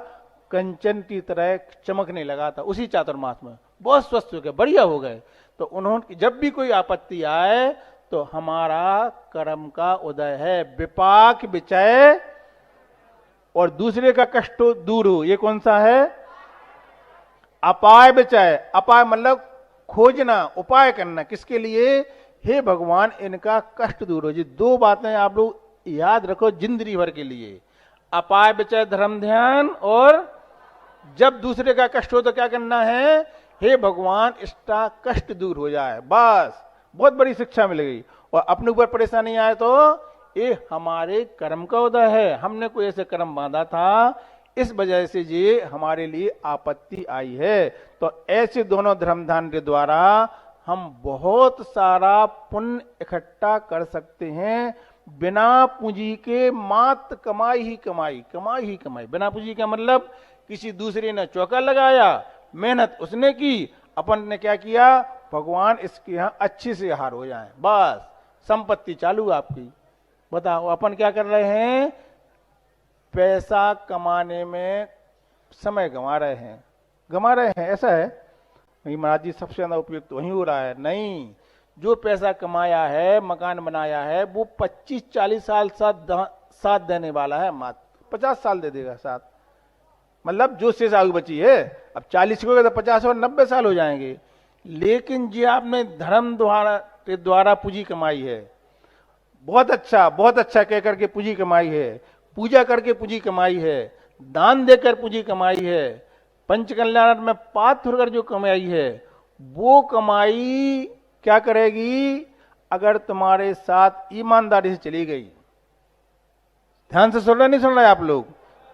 कंचन की तरह चमकने लगा था। उसी चातुर्मास में बहुत स्वस्थ हो गए, बढ़िया हो गए। तो उन्होंने जब भी कोई आपत्ति आए तो हमारा कर्म का उदय है, विपाक विचय और दूसरे का कष्ट दूर हो। ये कौन सा है? अपाय विचय। अपाय मतलब खोजना, उपाय करना। किसके लिए? हे भगवान इनका कष्ट दूर हो। जी दो बातें आप लोग याद रखो जिंदगी भर के लिए। अपाय विचय धर्म ध्यान, और जब दूसरे का कष्ट हो तो क्या करना है, हे भगवान इसका कष्ट दूर हो जाए, बस बहुत बड़ी शिक्षा मिल गई। और अपने ऊपर परेशानी आए तो ये हमारे कर्म का उदय है, हमने कोई ऐसे कर्म बांधा था, इस वजह से ये हमारे लिए आपत्ति आई है। तो ऐसे दोनों धर्म ध्यान के द्वारा हम बहुत सारा पुण्य इकट्ठा कर सकते हैं, बिना पूंजी के, मात्र कमाई ही कमाई, कमाई ही कमाई। बिना पूंजी का मतलब किसी दूसरे ने चौका लगाया, मेहनत उसने की, अपन ने क्या किया, भगवान इसके यहाँ अच्छे से हार हो जाए, बस संपत्ति चालू आपकी। बताओ अपन क्या कर रहे हैं, पैसा कमाने में समय गंवा रहे हैं, ऐसा है नहीं महाराज जी, सबसे ज्यादा उपयोग तो वही हो रहा है। नहीं, जो पैसा कमाया है, मकान बनाया है, वो 25-40 साल साथ देने वाला है, मात्र 50 साल दे देगा साथ, मतलब जो शेष आयु बची है। अब 40 को तो 50 और 90 साल हो जाएंगे। लेकिन जो आपने धर्म द्वारा पूंजी कमाई है, बहुत अच्छा कह करके पूंजी कमाई है, पूजा करके पूंजी कमाई है, दान देकर पूंजी कमाई है, पंचकल्याण में पात्र होकर जो कमाई है, वो कमाई क्या करेगी, अगर तुम्हारे साथ ईमानदारी से चली गई। ध्यान से सुन रहे नहीं सुन रहे आप लोग,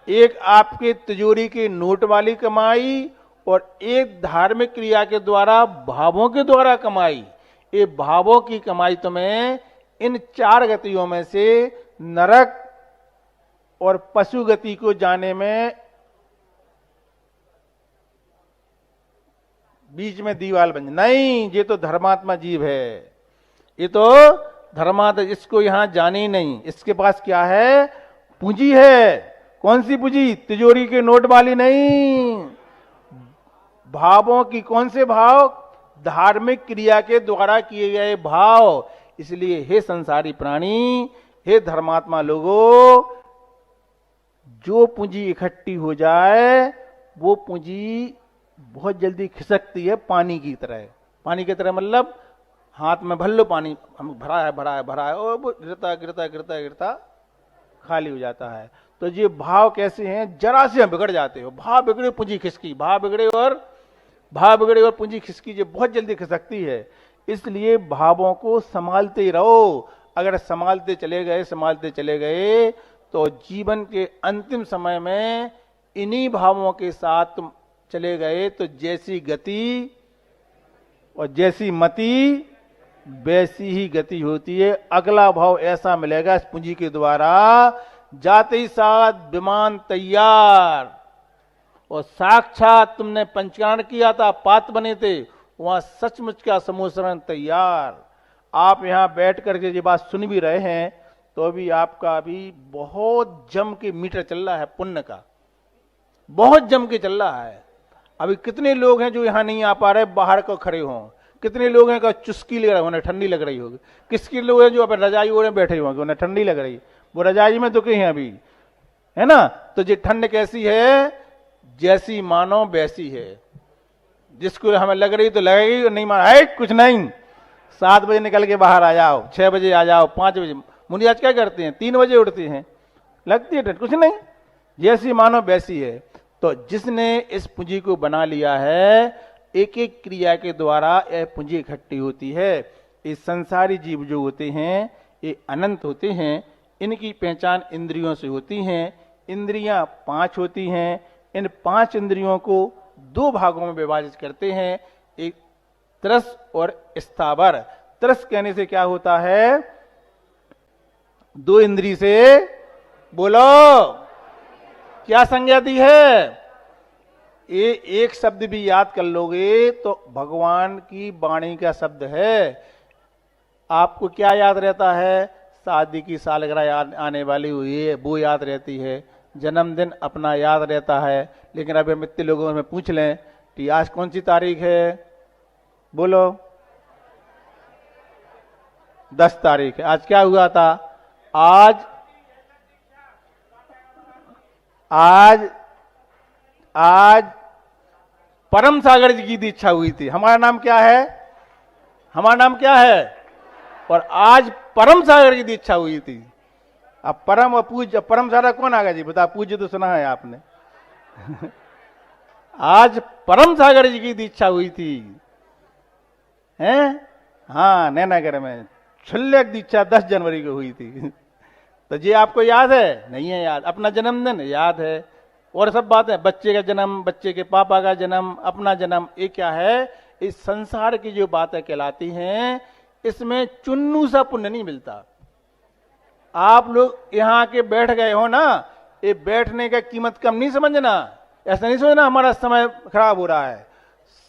एक आपके तिजोरी के नोट वाली कमाई और एक धार्मिक क्रिया के द्वारा, भावों के द्वारा कमाई। ये भावों की कमाई तुम्हें इन 4 गतियों में से नरक और पशु गति को जाने में बीच में दीवाल बन, नहीं, ये तो धर्मात्मा जीव है, ये तो धर्मात्मा, इसको यहां जाने ही नहीं। इसके पास क्या है, पूंजी है। कौन सी पूंजी, तिजोरी के नोट वाली नहीं, भावों की। कौन से भाव, धार्मिक क्रिया के द्वारा किए गए भाव। इसलिए हे संसारी प्राणी, हे धर्मात्मा लोगों, जो पूंजी इकट्ठी हो जाए वो पूंजी बहुत जल्दी खिसकती है, पानी की तरह। पानी की तरह मतलब हाथ में भर लो पानी, हम भरा है और वो गिरता खाली हो जाता है। तो ये भाव कैसे हैं, जरा से हम बिगड़ जाते हो, भाव बिगड़े पूंजी खिसकी, भाव बिगड़े और पूंजी खिसकी, ये बहुत जल्दी खिसकती है। इसलिए भावों को संभालते रहो। अगर संभालते चले गए तो जीवन के अंतिम समय में इन्हीं भावों के साथ तुम चले गए तो जैसी गति और जैसी मति वैसी ही गति होती है। अगला भाव ऐसा मिलेगा इस पूंजी के द्वारा, जाते ही साथ विमान तैयार, और साक्षात तुमने पंचकरण किया था, पात्र बने थे, वहां सचमुच का समोसरण तैयार। आप यहां बैठ करके ये बात सुन भी रहे हैं तो भी आपका अभी बहुत जम के मीटर चल रहा है, पुण्य का बहुत जम के चल रहा है। अभी कितने लोग हैं जो यहां नहीं आ पा रहे, बाहर को खड़े हों, कितने लोग हैं का चुस्की लग रहा है, उन्हें ठंडी लग रही होगी, किसके लोग हैं जो अब रजाई ओढ़े बैठे होंगे, उन्हें ठंडी लग रही, वो रजाई में दुखे हैं अभी, है ना। तो ये ठंड कैसी है, जैसी मानो वैसी है, जिसको हमें लग रही तो लगेगी, नहीं मानो है कुछ नहीं, 7 बजे निकल के बाहर आ जाओ, 6 बजे आ जाओ, 5 बजे। मुनि आज क्या करते हैं, 3 बजे उठते हैं, लगती है ठंड, कुछ नहीं, जैसी मानो वैसी है। तो जिसने इस पूंजी को बना लिया है, एक एक क्रिया के द्वारा यह पूंजी इकट्ठी होती है। ये संसारी जीव जो होते हैं ये अनंत होते हैं, इनकी पहचान इंद्रियों से होती है। इंद्रियां 5 होती हैं, इन 5 इंद्रियों को 2 भागों में विभाजित करते हैं, एक तरस और स्थावर। तरस कहने से क्या होता है, 2 इंद्री से बोलो क्या संज्ञा दी है। ये एक शब्द भी याद कर लोगे तो भगवान की वाणी का शब्द है। आपको क्या याद रहता है, शादी की सालगिरह याद आने वाली हुई है वो याद रहती है, जन्मदिन अपना याद रहता है। लेकिन अब हम इतने लोगों में पूछ लें कि आज कौन सी तारीख है, बोलो 10 तारीख है। आज क्या हुआ था, आज परम सागर जी की दीक्षा हुई थी। हमारा नाम क्या है, और आज परम सागर की दीक्षा हुई थी। अब परम और पूज्य, परम सागर कौन आ गया जी बता, पूज्य तो सुना है आपने। आज परम सागर जी की दीक्षा हुई थी, हैं? हाँ, नैनागर में क्षुल्लक दीक्षा 10 जनवरी को हुई थी। तो जी आपको याद है? नहीं है याद। अपना जन्मदिन याद है, और सब बातें, बच्चे का जन्म, बच्चे के पापा का जन्म, अपना जन्म, ये क्या है? इस संसार की जो बातें कहलाती हैं, इसमें चुन्नू सा पुण्य नहीं मिलता। आप लोग यहाँ के बैठ गए हो ना, ये बैठने का कीमत कम नहीं समझना, ऐसा नहीं समझना हमारा समय खराब हो रहा है।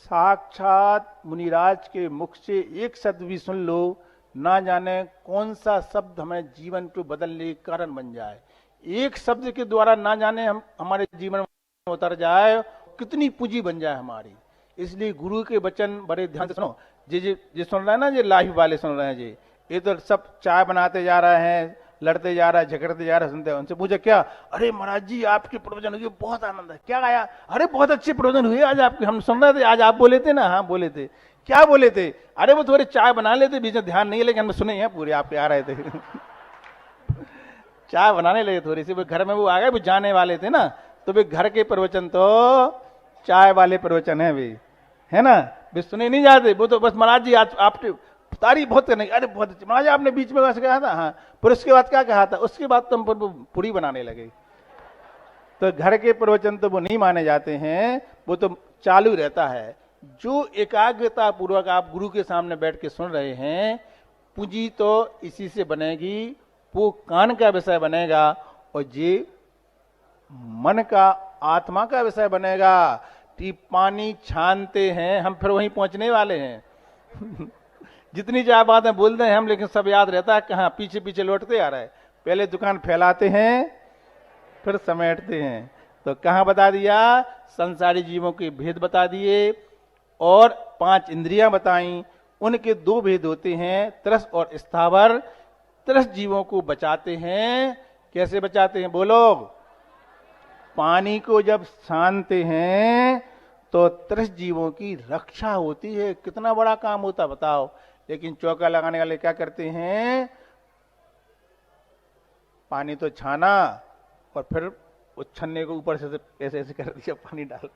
साक्षात मुनिराज के मुख से एक शब्द भी सुन लो, ना जाने कौन सा शब्द हमें जीवन को बदलने के कारण बन जाए। एक शब्द के द्वारा ना जाने हम हमारे जीवन में उतर जाए, कितनी पूंजी बन जाए हमारी। इसलिए गुरु के वचन बड़े ध्यान से सुनो। जी सुन रहे हैं ना, जी लाइव वाले सुन रहे हैं जी, ये तो सब चाय बनाते जा रहे हैं, लड़ते जा रहा है, झगड़ते जा रहा है, सुनते हैं। उनसे पूछा क्या? अरे महाराज जी आपके प्रवचन हुए, बहुत आनंद है। क्या आया? अरे बहुत अच्छे प्रवचन हुए आज आपके, हम सुन रहे थे, आज आप बोले थे ना। हाँ बोले थे। क्या बोले थे? अरे वो थोड़े चाय बना लेते, बीच में ध्यान नहीं है, लेकिन हम सुने हैं पूरे, आपके आ रहे थे। चाय बनाने लगे थोड़ी सी, वो घर में वो आ गए, वो जाने वाले थे ना, तो वे घर के प्रवचन तो चाय वाले प्रवचन है वे, है ना, वे सुने नहीं जाते। वो तो बस महाराज जी आज आपने तारीफ बहुत करने, अरे बहुत अच्छी महाराज आपने बीच में वैसे कहा था। हाँ, फिर उसके बाद क्या कहा था? उसके बाद तो हम पूरी बनाने लगे। तो घर के प्रवचन तो वो नहीं माने जाते हैं, वो तो चालू रहता है। जो एकाग्रता पूर्वक आप गुरु के सामने बैठ के सुन रहे हैं, पूंजी तो इसी से बनेगी, वो कान का विषय बनेगा, और ये मन का, आत्मा का विषय बनेगा। कि पानी छानते हैं, हम फिर वहीं पहुंचने वाले हैं। जितनी चाहे बातें बोलते हैं हम, लेकिन सब याद रहता है कहाँ? पीछे पीछे लौटते आ रहा है। पहले दुकान फैलाते हैं, फिर समेटते हैं। तो कहाँ बता दिया? संसारी जीवों के भेद बता दिए, और 5 इंद्रियां बताई। उनके 2 भेद होते हैं, तरस और स्थावर। तरस जीवों को बचाते हैं। कैसे बचाते हैं बोलो? पानी को जब छानते हैं तो तरस जीवों की रक्षा होती है। कितना बड़ा काम होता बताओ। लेकिन चौका लगाने वाले क्या करते हैं? पानी तो छाना और फिर उस छन्ने को ऊपर से ऐसे ऐसे कर दिया, पानी डाल।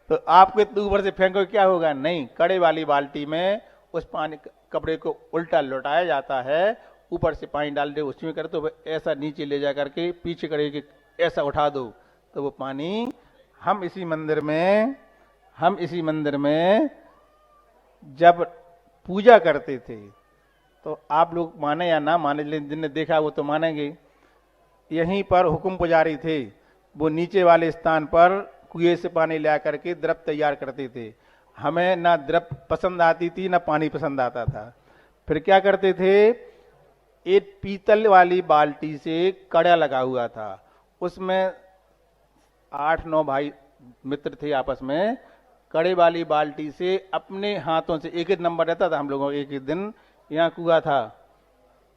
तो आपके ऊपर से फेंको, क्या होगा? नहीं, कड़े वाली बाल्टी में उस पानी कपड़े को उल्टा लौटाया जाता है, ऊपर से पानी डाल दे, उसमें कर तो ऐसा नीचे ले जा करके पीछे कड़े के ऐसा उठा दो, तो वो पानी हम इसी मंदिर में जब पूजा करते थे, तो आप लोग माने या ना माने, लेकिन जिनने देखा वो तो मानेंगे। यहीं पर हुकुम पुजारी थे, वो नीचे वाले स्थान पर कुएं से पानी ला करके द्रव तैयार करते थे। हमें ना द्रव पसंद आती थी, ना पानी पसंद आता था। फिर क्या करते थे? एक पीतल वाली बाल्टी से कड़ा लगा हुआ था, उसमें 8-9 भाई मित्र थे आपस में। कड़े वाली बाल्टी से अपने हाथों से, एक नंबर रहता था हम लोगों का। एक दिन यहाँ कुआ था,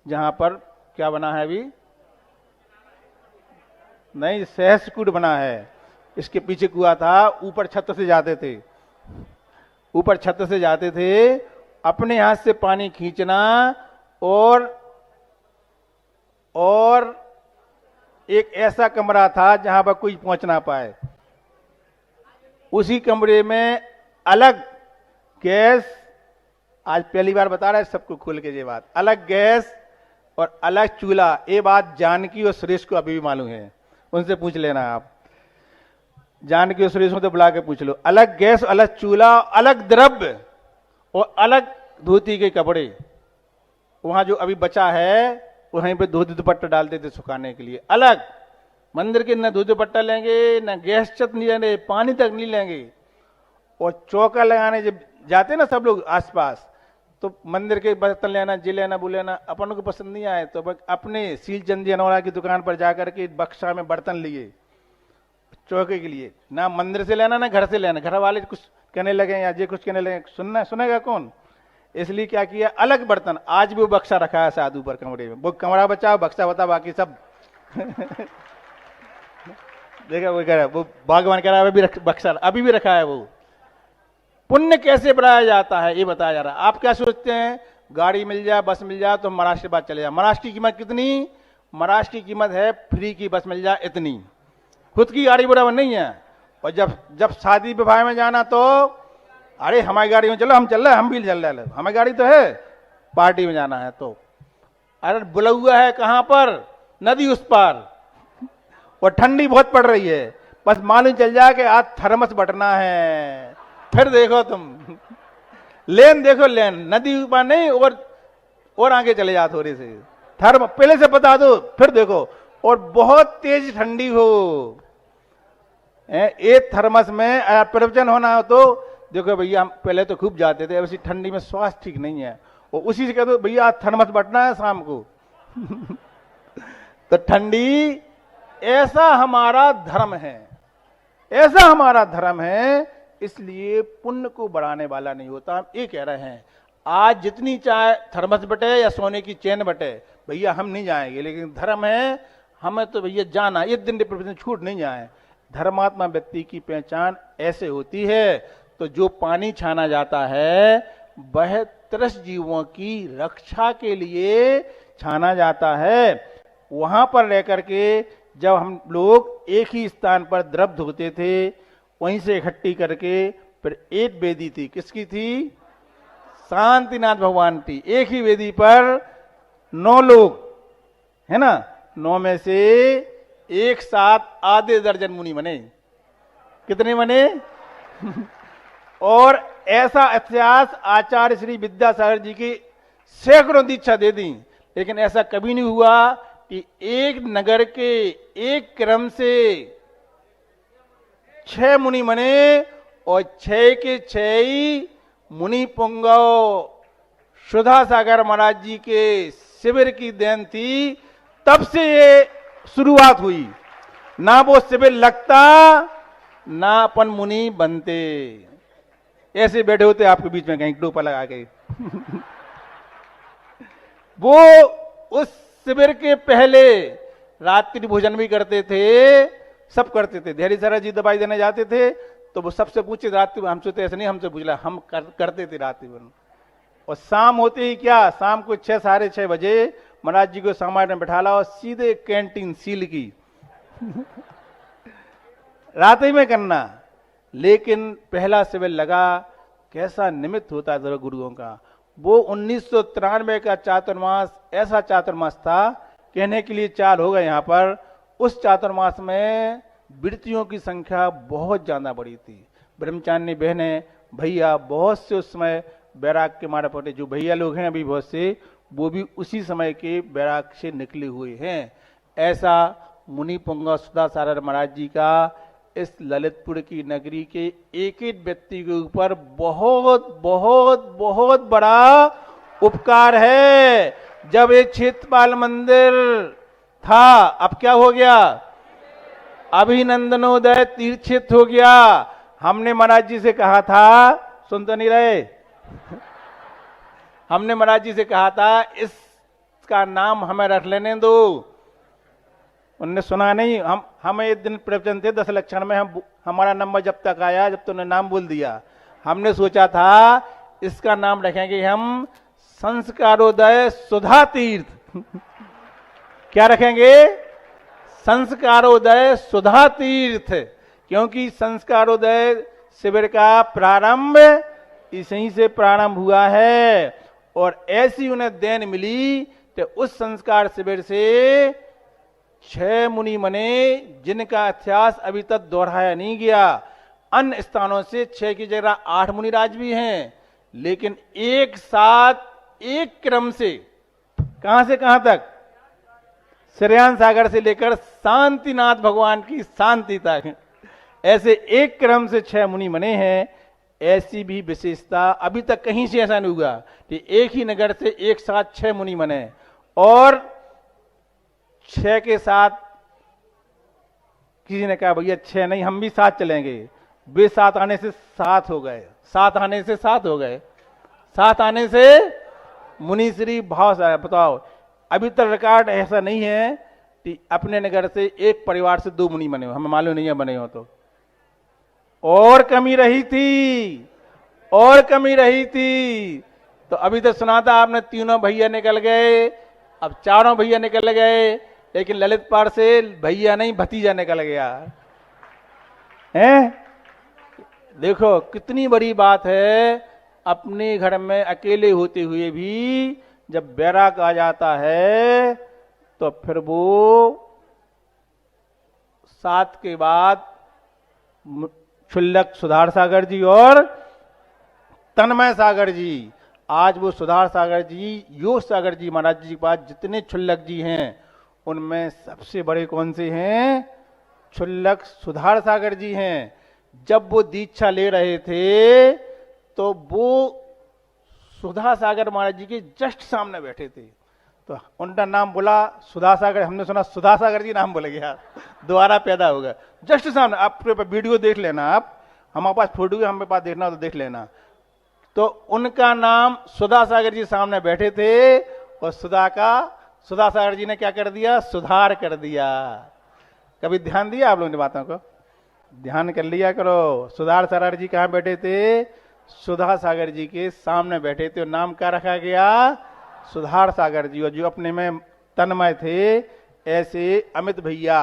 जहां पर क्या बना है अभी? नहीं, सहस्रकूट बना है। इसके पीछे कुआ था, ऊपर छत से जाते थे, अपने हाथ से पानी खींचना, और एक ऐसा कमरा था जहां पर कोई पहुंच ना पाए। उसी कमरे में अलग गैस, आज पहली बार बता रहा है सबको खोल के ये बात, अलग गैस और अलग चूल्हा। ये बात जानकी और सुरेश को अभी भी मालूम है, उनसे पूछ लेना आप। जानकी और सुरेश को तो बुला के पूछ लो। अलग गैस, अलग चूल्हा, अलग द्रव्य और अलग धोती के कपड़े। वहां जो अभी बचा है वहीं पे धोती दुपट्टा डालते थे सुखाने के लिए। अलग मंदिर के न धोती दुपट्टा लेंगे, न गैस छत नहीं लेंगे, पानी तक नहीं लेंगे। और चौका लगाने जब जाते ना सब लोग आसपास, तो मंदिर के बर्तन लेना, जी लेना, वो लेना, अपन को पसंद नहीं आए तो अपने सील चंदी अनोरा की दुकान पर जाकर के बक्सा में बर्तन लिए चौके के लिए। ना मंदिर से लेना, ना घर से लेना। घर वाले कुछ कहने लगे या जे कुछ कहने लगे, सुनेगा कौन? इसलिए क्या किया? अलग बर्तन। आज भी वो बक्सा रखा है साधु पर कमरे में। वो कमरा बचाओ, बक्सा बता, बाकी सब देखा वो कह रहा है, वो भगवान कह रहा है बक्सा अभी भी रखा है। वो पुण्य कैसे बढ़ाया जाता है ये बताया जा रहा है। आप क्या सोचते हैं? गाड़ी मिल जाए, बस मिल जाए तो महाराष्ट्र के बाद चले जाए। महाराष्ट्र की कीमत कितनी? महाराष्ट्र की कीमत है फ्री की बस मिल जाए इतनी, खुद की गाड़ी बराबर नहीं है। और जब जब शादी विवाह में जाना तो अरे हमारी गाड़ी में चलो, हम चल रहे हैं, हम भी चल रहे हैं, हमारी गाड़ी तो है, पार्टी में जाना है तो अरे बुला हुआ है कहां पर, नदी उस पार, और ठंडी बहुत पड़ रही है, बस मालूम चल जाए कि आज थर्मस बटना है, फिर देखो तुम लेन देखो, लेन नदी ऊपर नहीं और आगे चले जाओ थोड़ी सी, थर्म पहले से बता दो, फिर देखो, और बहुत तेज ठंडी हो, एक थर्मस में प्रवचन होना हो तो देखो भैया हम पहले तो खूब जाते थे, वैसी ठंडी में स्वास्थ्य ठीक नहीं है, और उसी से कह दो भैया आज थर्मस बटना है शाम को तो ठंडी, ऐसा हमारा धर्म है, ऐसा हमारा धर्म है, इसलिए पुण्य को बढ़ाने वाला नहीं होता। हम ये कह रहे हैं आज जितनी चाहे थर्मस बटे या सोने की चेन बटे, भैया हम नहीं जाएंगे, लेकिन धर्म है हमें तो भैया जाना, एक दिन प्रवचन छूट नहीं जाए। धर्मात्मा व्यक्ति की पहचान ऐसे होती है, तो जो पानी छाना जाता है वह त्रस्त जीवों की रक्षा के लिए छाना जाता है। वहां पर रह करके जब हम लोग एक ही स्थान पर द्रव धोते थे, वहीं से इकट्ठी करके फिर एक वेदी थी, किसकी थी? शांतिनाथ भगवान की। एक ही वेदी पर 9 लोग है ना, 9 में से एक साथ आधे दर्जन मुनि बने। कितने बने? और ऐसा इतिहास आचार्य श्री विद्यासागर जी की सैकड़ों दीक्षा दे दी, लेकिन ऐसा कभी नहीं हुआ कि एक नगर के एक क्रम से 6 मुनि बने और 6 के 6 ही मुनि पुंगव सुधा सागर महाराज जी के शिविर की देन थी। तब से ये शुरुआत हुई, ना वो शिविर लगता ना अपन मुनि बनते। ऐसे बैठे होते आपके बीच में कहीं टोपा लगा के वो उस शिविर के पहले रात्रि भोजन भी करते थे, सब करते थे। धैर्य सारा जी दवाई देने जाते थे तो वो सबसे पूछे रात्रि, हमसे तो ऐसे नहीं, हमसे पूछ लिया, हम करते थे रात्रि भोजन। और शाम होते ही क्या, शाम को 6 साढ़े 6 बजे महाराज जी को समाज में बैठा ला और सीधे कैंटीन सील की रात ही में करना। लेकिन पहला शिविर लगा, कैसा निमित्त होता है गुरुओं का। वो 1993 का चातुर्मास ऐसा चातुर्मास था, कहने के लिए 4 हो गए यहाँ पर। उस चातुर्मास में वृत्तियों की संख्या बहुत ज्यादा बड़ी थी। ब्रह्मचारिणी बहने भैया बहुत से उस समय बैराग के मारे पड़े, जो भैया लोग हैं अभी बहुत से, वो भी उसी समय के बैराग से निकले हुए हैं। ऐसा मुनि पुंगव सुधा सागर महाराज जी का इस ललितपुर की नगरी के एक एक व्यक्ति के ऊपर बहुत बहुत बहुत बड़ा उपकार है। जब एक क्षेत्रपाल मंदिर था, अब क्या हो गया? अभिनंदनोदय तीर्थ क्षेत्र हो गया। हमने महाराज जी से कहा था, सुन तो नहीं रहे हमने महाराज जी से कहा था इसका नाम हमें रख लेने दो। उनने सुना नहीं। हम एक दिन प्रवचन थे 10 लक्षण में, हमारा नंबर जब तक आया, जब तुमने नाम बोल दिया, हमने सोचा था इसका नाम रखेंगे हम संस्कारोदय सुधा तीर्थ क्या रखेंगे? संस्कारोदय सुधा तीर्थ। क्योंकि संस्कारोदय शिविर का प्रारंभ इसी से प्रारंभ हुआ है, और ऐसी उन्हें देन मिली कि उस संस्कार शिविर से 6 मुनि बने, जिनका इतिहास अभी तक दोहराया नहीं गया। अन्य स्थानों से 6 की जगह 8 मुनिराज भी हैं, लेकिन एक साथ एक क्रम से कहां से कहां तक? श्रेयान सागर से लेकर शांतिनाथ भगवान की शांति तक, ऐसे एक क्रम से 6 मुनि बने हैं। ऐसी भी विशेषता अभी तक कहीं से ऐसा नहीं हुआ कि एक ही नगर से एक साथ 6 मुनि बने, और 6 के साथ किसी ने कहा भैया 6 नहीं, हम भी 7 चलेंगे। वे 7 आने से 7 हो गए, 7 आने से 7 हो गए, 7 आने से मुनिश्री भाव से। बताओ, अभी तक रिकॉर्ड ऐसा नहीं है कि अपने नगर से एक परिवार से 2 मुनि बने हो, हमें मालूम नहीं है बने हो तो। और कमी रही थी, और कमी रही थी। तो अभी तक सुना था आपने 3 भैया निकल गए, अब 4 भैया निकल गए, लेकिन ललितपुर से भैया नहीं भतीजा निकल गया है। देखो कितनी बड़ी बात है, अपने घर में अकेले होते हुए भी जब बैराग आ जाता है तो फिर वो साथ के बाद क्षुल्लक सुधार सागर जी और तन्मय सागर जी, आज वो सुधार सागर जी, योग सागर जी महाराज जी के पास जितने क्षुल्लक जी हैं उनमें सबसे बड़े कौन से हैं? क्षुल्लक सुधार सागर जी हैं। जब वो दीक्षा ले रहे थे तो वो सुधा सागर महाराज जी के जस्ट सामने बैठे थे, तो उनका नाम बोला सुधा सागर, हमने सुना सुधा सागर जी नाम बोल गया, दोबारा पैदा होगा जस्ट सामने। आप वीडियो देख लेना, आप हमारे पास फोटो है, हमारे पास देखना तो देख लेना। तो उनका नाम सुधा सागर जी सामने बैठे थे और सुधा सागर जी ने क्या कर दिया? सुधार कर दिया। कभी ध्यान दिया आप लोगों ने बातों को? ध्यान कर लिया करो। सुधार सागर जी कहाँ बैठे थे? सुधा सागर जी के सामने बैठे थे और नाम क्या रखा गया? सुधार सागर जी। और जो अपने में तन्मय थे, ऐसे अमित भैया,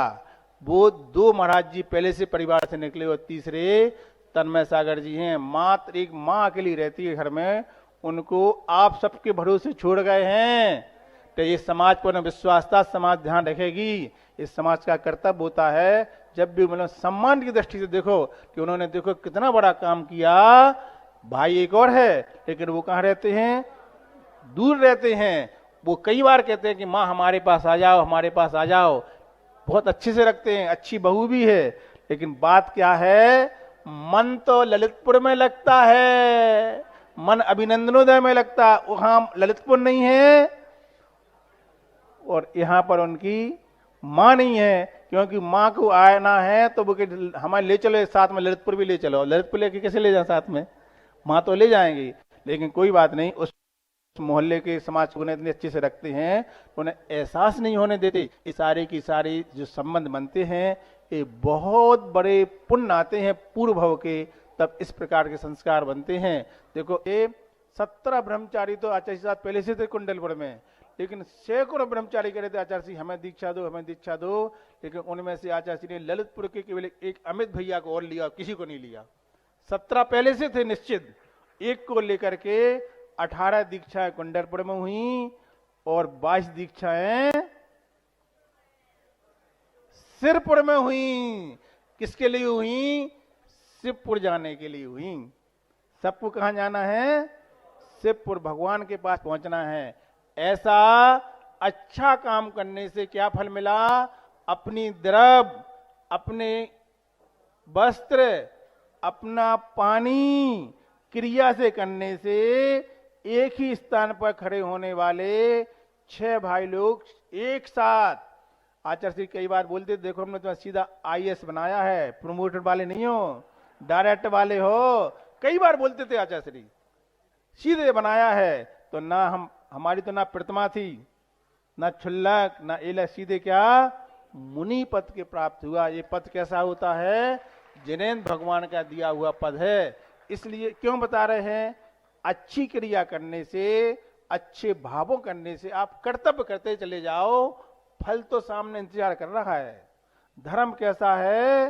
वो दो महाराज जी पहले से परिवार से निकले और तीसरे तन्मय सागर जी हैं। मात्र एक माँ अकेली रहती है घर में, उनको आप सबके भरोसे छोड़ गए हैं। तो ये समाज पर विश्वास था, समाज ध्यान रखेगी। इस समाज का कर्तव्य होता है जब भी मतलब सम्मान की दृष्टि से देखो कि उन्होंने देखो कितना बड़ा काम किया। भाई एक और है, लेकिन वो कहाँ रहते हैं? दूर रहते हैं। वो कई बार कहते हैं कि माँ हमारे पास आ जाओ, हमारे पास आ जाओ, बहुत अच्छे से रखते हैं, अच्छी बहू भी है। लेकिन बात क्या है? मन तो ललितपुर में लगता है, मन अभिनंदनोदय में लगता है, वहां ललितपुर नहीं है और यहां पर उनकी मां नहीं है। क्योंकि मां को आना है तो वो हमारे ले चलो साथ में, ललितपुर भी ले चलो। ललितपुर लेके कैसे ले जाए साथ में? मां तो ले जाएंगी, लेकिन कोई बात नहीं, उस मोहल्ले के समाज को इतने अच्छे से रखते हैं, उन्हें एहसास नहीं होने देते। ये सारे की सारी जो संबंध बनते हैं, ये बहुत बड़े पुण्य आते हैं पूर्व भव के, तब इस प्रकार के संस्कार बनते हैं। देखो ये 17 ब्रह्मचारी तो आचार्य साहब पहले से थे कुंडलपुर में, लेकिन सैकड़ों ब्रह्मचारी कह रहे थे आचार्य जी हमें दीक्षा दो, हमें दीक्षा दो। लेकिन उनमें से आचार्य जी ने ललितपुर के केवल एक अमित भैया को और लिया, किसी को नहीं लिया। 17 पहले से थे निश्चित, एक को लेकर के 18 दीक्षाएं कुंडलपुर में हुई और 22 दीक्षाएं सिरपुर में हुई। किसके लिए हुई? शिवपुर जाने के लिए हुई। सबको कहां जाना है? शिवपुर, भगवान के पास पहुंचना है। ऐसा अच्छा काम करने से क्या फल मिला? अपनी द्रव्य, अपने वस्त्र, अपना पानी क्रिया से करने से एक ही स्थान पर खड़े होने वाले 6 भाई लोग एक साथ, आचार्य जी कई बार बोलते देखो हमने तुम्हें सीधा IAS बनाया है, प्रमोटेड वाले नहीं हो, डायरेक्ट वाले हो, कई बार बोलते थे आचार्य जी, सीधे बनाया है। तो ना हमारी तो ना प्रतिमा थी, ना क्षुल्लक, ना एल, सीधे क्या मुनि पद के प्राप्त हुआ। ये पद कैसा होता है? जिनेन्द्र भगवान का दिया हुआ पद है। इसलिए क्यों बता रहे हैं? अच्छी क्रिया करने से, अच्छे भावों करने से आप कर्तव्य करते चले जाओ, फल तो सामने इंतजार कर रहा है। धर्म कैसा है?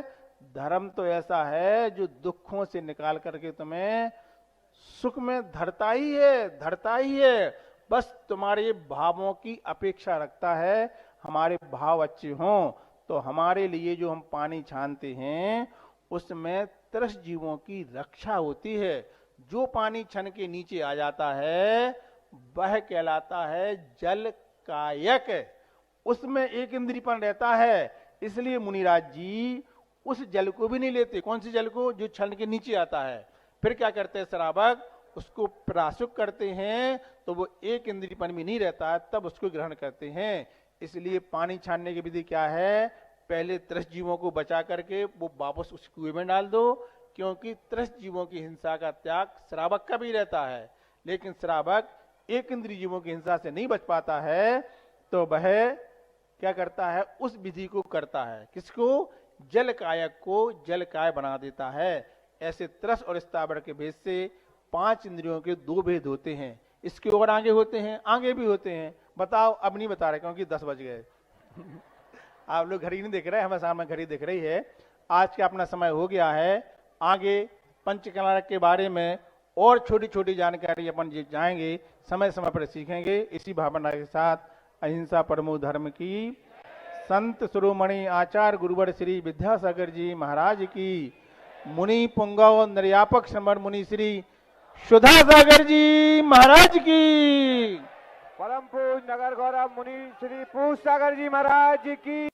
धर्म तो ऐसा है जो दुखों से निकाल करके तुम्हें सुख में धरता ही है। बस तुम्हारे भावों की अपेक्षा रखता है, हमारे भाव अच्छे हों तो हमारे लिए जो हम पानी छानते हैं उसमें तरस जीवों की रक्षा होती है। जो पानी छन के नीचे आ जाता है वह कहलाता है जल कायक, उसमें एक इंद्रियपन रहता है। इसलिए मुनिराज जी उस जल को भी नहीं लेते। कौन सी जल को? जो छन के नीचे आता है। फिर क्या करते हैं श्रावक? उसको प्राशुक करते हैं तो वो एक इंद्रियपन में नहीं रहता है, तब उसको ग्रहण करते हैं। इसलिए पानी छानने की विधि क्या है? पहले त्रस्त जीवों को बचा करके वो वापस उस कुएं में डाल दो, क्योंकि त्रस्त जीवों की हिंसा का त्याग श्रावक का भी रहता है। लेकिन श्रावक एक इंद्रिय जीवों की हिंसा से नहीं बच पाता है, तो वह क्या करता है? उस विधि को करता है। किसको? जल कायक को जल काय बना देता है। ऐसे त्रस और स्थावर के भेद से 5 इंद्रियों के 2 भेद होते हैं। इसके और आगे होते हैं, आगे भी होते हैं। बताओ, अब नहीं बता रहे क्योंकि 10 बज गए। आप लोग घड़ी नहीं देख रहे, हमारे सामने घड़ी दिख रही है। आज का अपना समय हो गया है। आगे पंचकला के बारे में और छोटी छोटी जानकारी अपन जाएंगे, समय समय पर सीखेंगे। इसी भावना के साथ अहिंसा परमो धर्म की, संत शिरोमणि आचार्य गुरुवर श्री विद्यासागर जी महाराज की, मुनि पुंगव निर्यापक समर मुनि श्री सुधा सागर जी महाराज की, परम पूज नगर गौरव मुनि श्री पूज सागर जी महाराज की।